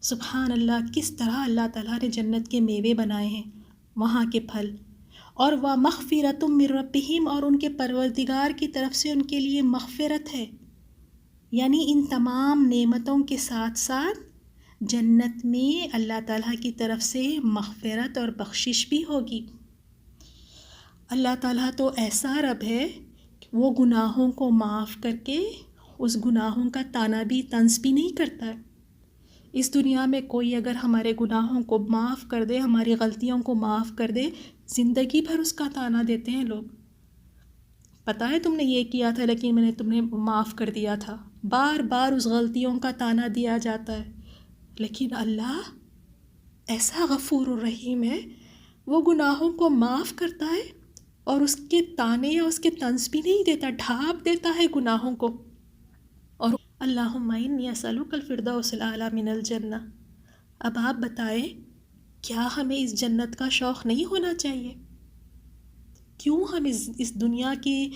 سبحان اللہ، کس طرح اللہ تعالیٰ نے جنت کے میوے بنائے ہیں، وہاں کے پھل۔ اور وَمَغْفِرَةٌ مِّن رَبِّهِمْ، اور ان کے پروردگار کی طرف سے ان کے لیے مغفرت ہے، یعنی ان تمام نعمتوں کے ساتھ ساتھ جنت میں اللہ تعالیٰ کی طرف سے مغفرت اور بخشش بھی ہوگی۔ اللہ تعالیٰ تو ایسا رب ہے کہ وہ گناہوں کو معاف کر کے اس گناہوں کا طنز بھی نہیں کرتا ہے۔ اس دنیا میں کوئی اگر ہمارے گناہوں کو معاف کر دے، ہماری غلطیوں کو معاف کر دے، زندگی بھر اس کا طعنہ دیتے ہیں لوگ. پتہ ہے تم نے یہ کیا تھا لیکن میں نے تمہیں معاف کر دیا تھا. بار بار اس غلطیوں کا طعنہ دیا جاتا ہے. لیکن اللہ ایسا غفور الرحیم ہے، وہ گناہوں کو معاف کرتا ہے اور اس کے طعنے یا اس کے طنز بھی نہیں دیتا، ڈھانپ دیتا ہے گناہوں کو. اور اللہم انی اسألک الفردوس الاعلی من الجنہ. اب آپ بتائیں، کیا ہمیں اس جنت کا شوق نہیں ہونا چاہیے؟ کیوں ہم اس دنیا کی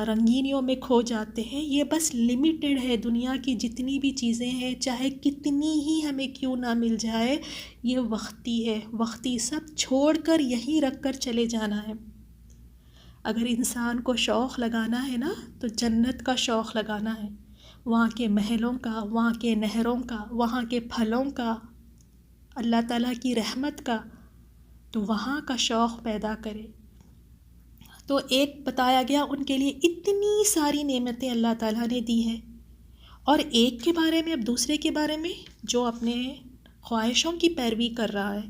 رنگینیوں میں کھو جاتے ہیں؟ یہ بس لمیٹڈ ہے. دنیا کی جتنی بھی چیزیں ہیں، چاہے کتنی ہی ہمیں کیوں نہ مل جائے، یہ وقتی ہے. وقتی سب چھوڑ کر یہیں رکھ کر چلے جانا ہے. اگر انسان کو شوق لگانا ہے نا، تو جنت کا شوق لگانا ہے، وہاں کے محلوں کا، وہاں کے نہروں کا، وہاں کے پھلوں کا، اللہ تعالیٰ کی رحمت کا. تو وہاں کا شوق پیدا کرے. تو ایک بتایا گیا ان کے لیے اتنی ساری نعمتیں اللہ تعالیٰ نے دی ہیں، اور ایک کے بارے میں، اب دوسرے کے بارے میں، جو اپنے خواہشوں کی پیروی کر رہا ہے،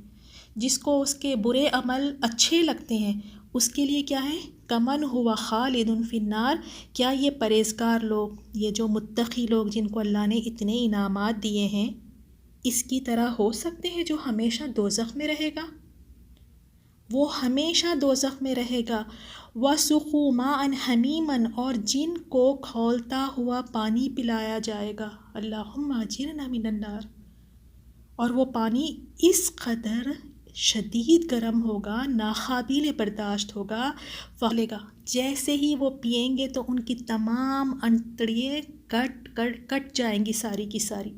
جس کو اس کے برے عمل اچھے لگتے ہیں، اس کے لیے کیا ہے؟ کمن ہوا خالد فی النار. کیا یہ پرہیزگار لوگ، یہ جو متقی لوگ جن کو اللہ نے اتنے انعامات دیے ہیں، اس کی طرح ہو سکتے ہیں جو ہمیشہ دوزخ میں رہے گا؟ وہ ہمیشہ دوزخ میں رہے گا. وَسُقُوا مَاءً حَمِيمًا، اور جن کو کھولتا ہوا پانی پلایا جائے گا. اللہم اجرنا من النار. اور وہ پانی اس قدر شدید گرم ہوگا، ناقابل برداشت ہوگا، پھولے گا. جیسے ہی وہ پئیں گے تو ان کی تمام انتڑیاں کٹ جائیں گی، ساری کی ساری.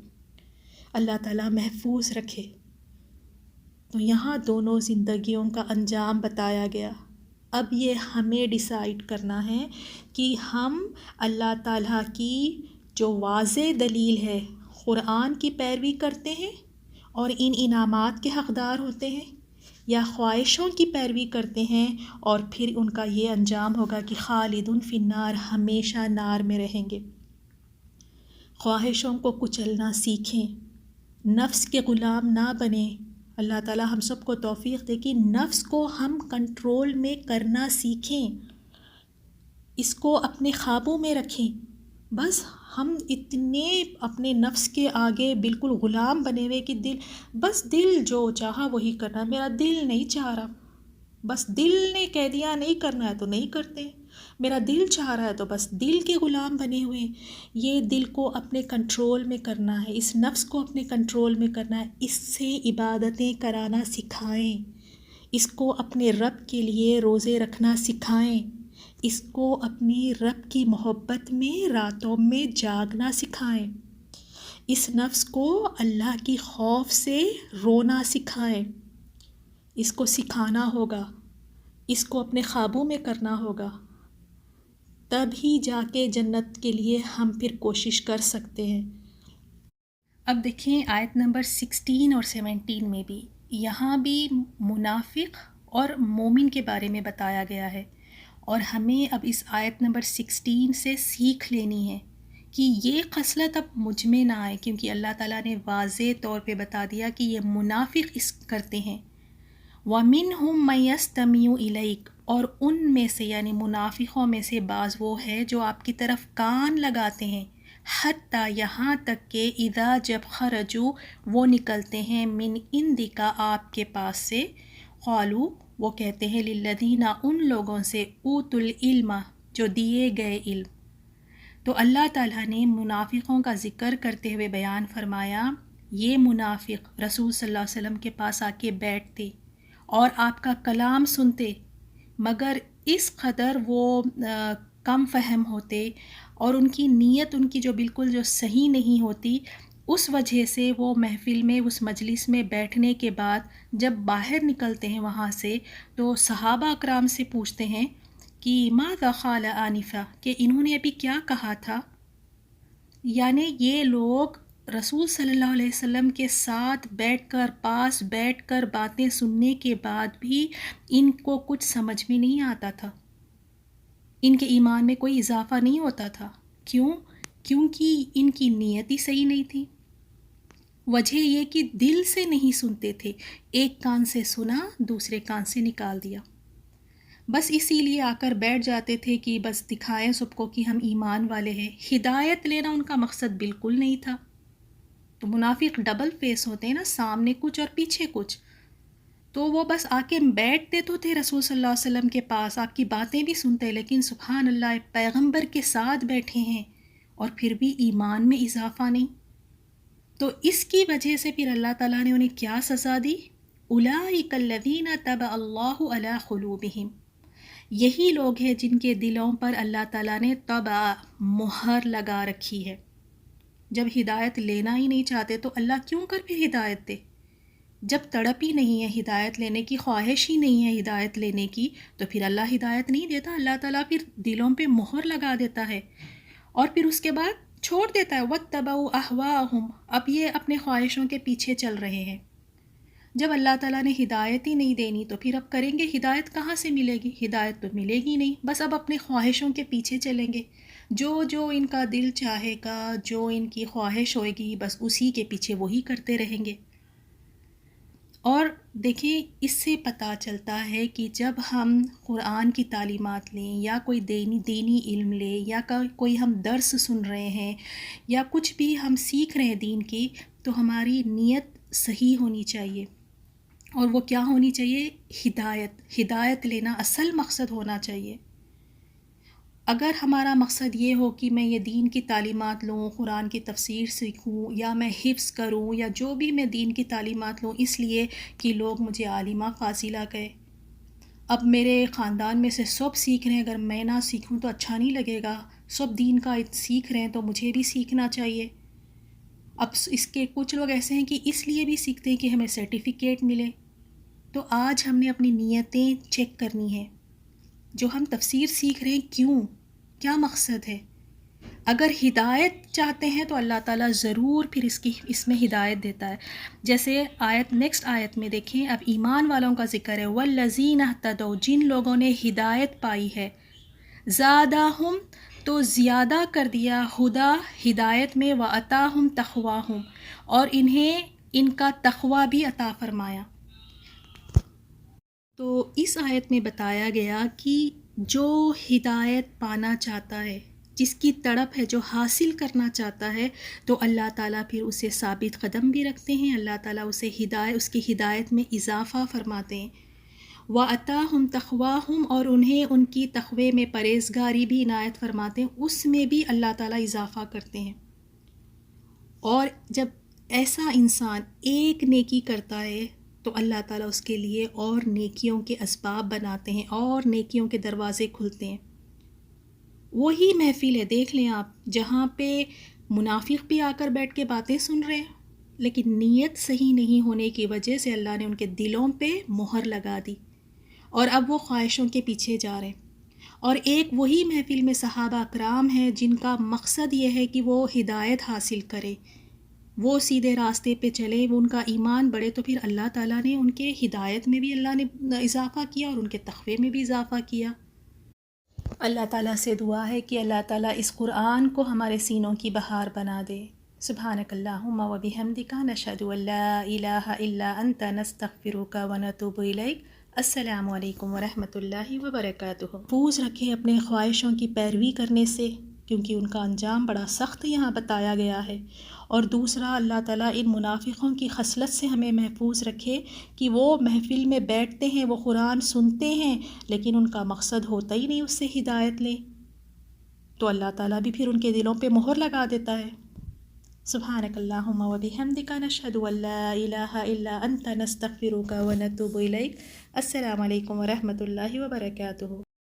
اللہ تعالیٰ محفوظ رکھے. تو یہاں دونوں زندگیوں کا انجام بتایا گیا. اب یہ ہمیں ڈیسائیڈ کرنا ہے کہ ہم اللہ تعالیٰ کی جو واضح دلیل ہے، قرآن کی پیروی کرتے ہیں اور ان انعامات کے حقدار ہوتے ہیں، یا خواہشوں کی پیروی کرتے ہیں اور پھر ان کا یہ انجام ہوگا کہ خالدون فی النار، ہمیشہ نار میں رہیں گے. خواہشوں کو کچلنا سیکھیں، نفس کے غلام نہ بنیں. اللہ تعالیٰ ہم سب کو توفیق دے کہ نفس کو ہم کنٹرول میں کرنا سیکھیں، اس کو اپنے قابو میں رکھیں. بس ہم اتنے اپنے نفس کے آگے بالکل غلام بنے ہوئے کہ دل جو چاہا وہی کرنا. میرا دل نہیں چاہ رہا، بس دل نے کہہ دیا نہیں کرنا ہے تو نہیں کرتے. میرا دل چاہ رہا ہے تو بس دل کے غلام بنے ہوئے. یہ دل کو اپنے کنٹرول میں کرنا ہے، اس نفس کو اپنے کنٹرول میں کرنا ہے. اس سے عبادتیں کرانا سکھائیں، اس کو اپنے رب کے لیے روزے رکھنا سکھائیں، اس کو اپنی رب کی محبت میں راتوں میں جاگنا سکھائیں. اس نفس کو اللہ کی خوف سے رونا سکھائیں. اس کو سکھانا ہوگا، اس کو اپنے قابو میں کرنا ہوگا. تب ہی جا کے جنت کے لیے ہم پھر کوشش کر سکتے ہیں. اب دیکھیں آیت نمبر 16 اور 17 میں بھی، یہاں بھی منافق اور مومن کے بارے میں بتایا گیا ہے. اور ہمیں اب اس آیت نمبر 16 سے سیکھ لینی ہے کہ یہ خصلت اب مجھ میں نہ آئے، کیونکہ اللہ تعالیٰ نے واضح طور پہ بتا دیا کہ یہ منافق اس کرتے ہیں. وَمِنْهُمْ مَن يَسْتَمِعُ إِلَيْكَ، اور ان میں سے یعنی منافقوں میں سے بعض وہ ہے جو آپ کی طرف کان لگاتے ہیں، حتیٰ یہاں تک کہ اذا جب خرجو وہ نکلتے ہیں، من عندک آپ کے پاس سے، قالو وہ کہتے ہیں، للذین ان لوگوں سے، اوتوا العلم جو دیے گئے علم. تو اللہ تعالیٰ نے منافقوں کا ذکر کرتے ہوئے بیان فرمایا، یہ منافق رسول صلی اللہ علیہ وسلم کے پاس آ کے بیٹھتے اور آپ کا کلام سنتے، مگر اس قدر وہ کم فہم ہوتے اور ان کی نیت ان کی جو بالکل جو صحیح نہیں ہوتی، اس وجہ سے وہ محفل میں، اس مجلس میں بیٹھنے کے بعد جب باہر نکلتے ہیں وہاں سے، تو صحابہ اکرام سے پوچھتے ہیں کہ ماذا قال آنفا، کہ انہوں نے ابھی کیا کہا تھا. یعنی یہ لوگ رسول صلی اللہ علیہ وسلم کے ساتھ بیٹھ کر، پاس بیٹھ کر باتیں سننے کے بعد بھی ان کو کچھ سمجھ میں نہیں آتا تھا، ان کے ایمان میں کوئی اضافہ نہیں ہوتا تھا. کیوں؟ کیونکہ ان کی نیت ہی صحیح نہیں تھی. وجہ یہ کہ دل سے نہیں سنتے تھے، ایک کان سے سنا دوسرے کان سے نکال دیا، بس اسی لیے آ کر بیٹھ جاتے تھے کہ بس دکھائیں سب کو کہ ہم ایمان والے ہیں۔ ہدایت لینا ان کا مقصد بالکل نہیں تھا۔ تو منافق ڈبل فیس ہوتے ہیں نا، سامنے کچھ اور پیچھے کچھ۔ تو وہ بس آ کے بیٹھتے تو تھے رسول صلی اللہ علیہ وسلم کے پاس، آپ کی باتیں بھی سنتے، لیکن سبحان اللہ پیغمبر کے ساتھ بیٹھے ہیں اور پھر بھی ایمان میں اضافہ نہیں۔ تو اس کی وجہ سے پھر اللہ تعالیٰ نے انہیں کیا سزا دی؟ اولئک الذین طبع اللہ علی قلوبہم، یہی لوگ ہیں جن کے دلوں پر اللہ تعالیٰ نے طبع مہر لگا رکھی ہے۔ جب ہدایت لینا ہی نہیں چاہتے تو اللہ کیوں کر پھر ہدایت دے؟ جب تڑپ ہی نہیں ہے ہدایت لینے کی، خواہش ہی نہیں ہے ہدایت لینے کی، تو پھر اللہ ہدایت نہیں دیتا۔ اللہ تعالیٰ پھر دلوں پہ مہر لگا دیتا ہے اور پھر اس کے بعد چھوڑ دیتا ہے۔ وَاتَّبَعُوا أَهْوَاءَهُمْ، اب یہ اپنے خواہشوں کے پیچھے چل رہے ہیں۔ جب اللہ تعالیٰ نے ہدایت ہی نہیں دینی تو پھر اب کریں گے ہدایت کہاں سے ملے گی؟ ہدایت تو ملے گی نہیں، بس اب اپنے خواہشوں کے پیچھے چلیں گے، جو ان کا دل چاہے گا، جو ان کی خواہش ہوئے گی، بس اسی کے پیچھے وہی کرتے رہیں گے۔ اور دیکھیں اس سے پتہ چلتا ہے کہ جب ہم قرآن کی تعلیمات لیں یا کوئی دینی علم لیں یا کوئی ہم درس سن رہے ہیں یا کچھ بھی ہم سیکھ رہے ہیں دین کی، تو ہماری نیت صحیح ہونی چاہیے۔ اور وہ کیا ہونی چاہیے؟ ہدایت لینا اصل مقصد ہونا چاہیے۔ اگر ہمارا مقصد یہ ہو کہ میں یہ دین کی تعلیمات لوں، قرآن کی تفسیر سیکھوں یا میں حفظ کروں یا جو بھی میں دین کی تعلیمات لوں اس لیے کہ لوگ مجھے عالمہ فاضلہ کہیں، اب میرے خاندان میں سے سب سیکھ رہے ہیں، اگر میں نہ سیکھوں تو اچھا نہیں لگے گا، سب دین کا سیکھ رہے ہیں تو مجھے بھی سیکھنا چاہیے۔ اب اس کے کچھ لوگ ایسے ہیں کہ اس لیے بھی سیکھتے ہیں کہ ہمیں سرٹیفکیٹ ملے۔ تو آج ہم نے اپنی نیتیں چیک کرنی ہیں، جو ہم تفسیر سیکھ رہے ہیں کیا مقصد ہے؟ اگر ہدایت چاہتے ہیں تو اللہ تعالیٰ ضرور پھر اس میں ہدایت دیتا ہے۔ جیسے نیکسٹ آیت میں دیکھیں، اب ایمان والوں کا ذکر ہے، والذین اہتدوا، جن لوگوں نے ہدایت پائی ہے، زادہم، تو زیادہ کر دیا ہدا ہدایت میں، واتاہم تقواہم، اور انہیں ان کا تقوی بھی عطا فرمایا۔ تو اس آیت میں بتایا گیا کہ جو ہدایت پانا چاہتا ہے، جس کی تڑپ ہے، جو حاصل کرنا چاہتا ہے، تو اللہ تعالیٰ پھر اسے ثابت قدم بھی رکھتے ہیں، اللہ تعالیٰ اسے اس کی ہدایت میں اضافہ فرماتے ہیں۔ وَأَتَاهُمْ تَقْوَاهُمْ، اور انہیں ان کی تقوی میں پرہیزگاری بھی عنایت فرماتے ہیں، اس میں بھی اللہ تعالیٰ اضافہ کرتے ہیں۔ اور جب ایسا انسان ایک نیکی کرتا ہے تو اللہ تعالیٰ اس کے لیے اور نیکیوں کے اسباب بناتے ہیں اور نیکیوں کے دروازے کھلتے ہیں۔ وہی محفل ہے، دیکھ لیں آپ، جہاں پہ منافق بھی آ کر بیٹھ کے باتیں سن رہے ہیں، لیکن نیت صحیح نہیں ہونے کی وجہ سے اللہ نے ان کے دلوں پہ مہر لگا دی اور اب وہ خواہشوں کے پیچھے جا رہے ہیں۔ اور ایک وہی محفل میں صحابہ کرام ہیں جن کا مقصد یہ ہے کہ وہ ہدایت حاصل کرے، وہ سیدھے راستے پہ چلے، وہ ان کا ایمان بڑھے، تو پھر اللہ تعالیٰ نے ان کے ہدایت میں بھی اللہ نے اضافہ کیا اور ان کے تقوی میں بھی اضافہ کیا۔ اللہ تعالیٰ سے دعا ہے کہ اللہ تعالیٰ اس قرآن کو ہمارے سینوں کی بہار بنا دے۔ سبحانک اللہم و بحمدک، نشہد ان لا الہ الا انت، نستغفرک و نتوب الیک۔ السلام علیکم ورحمۃ اللہ وبرکاتہ۔ محفوظ رکھیں اپنے خواہشوں کی پیروی کرنے سے، کیونکہ ان کا انجام بڑا سخت یہاں بتایا گیا ہے۔ اور دوسرا، اللہ تعالیٰ ان منافقوں کی خصلت سے ہمیں محفوظ رکھے کہ وہ محفل میں بیٹھتے ہیں، وہ قرآن سنتے ہیں، لیکن ان کا مقصد ہوتا ہی نہیں اس سے ہدایت لیں، تو اللہ تعالیٰ بھی پھر ان کے دلوں پہ مہر لگا دیتا ہے۔ سبحانک اللہم و بحمدک، نشہد ان لا الہ الا انت، نستغفرک و نتوب الیک۔ السلام علیکم ورحمۃ اللہ وبرکاتہ۔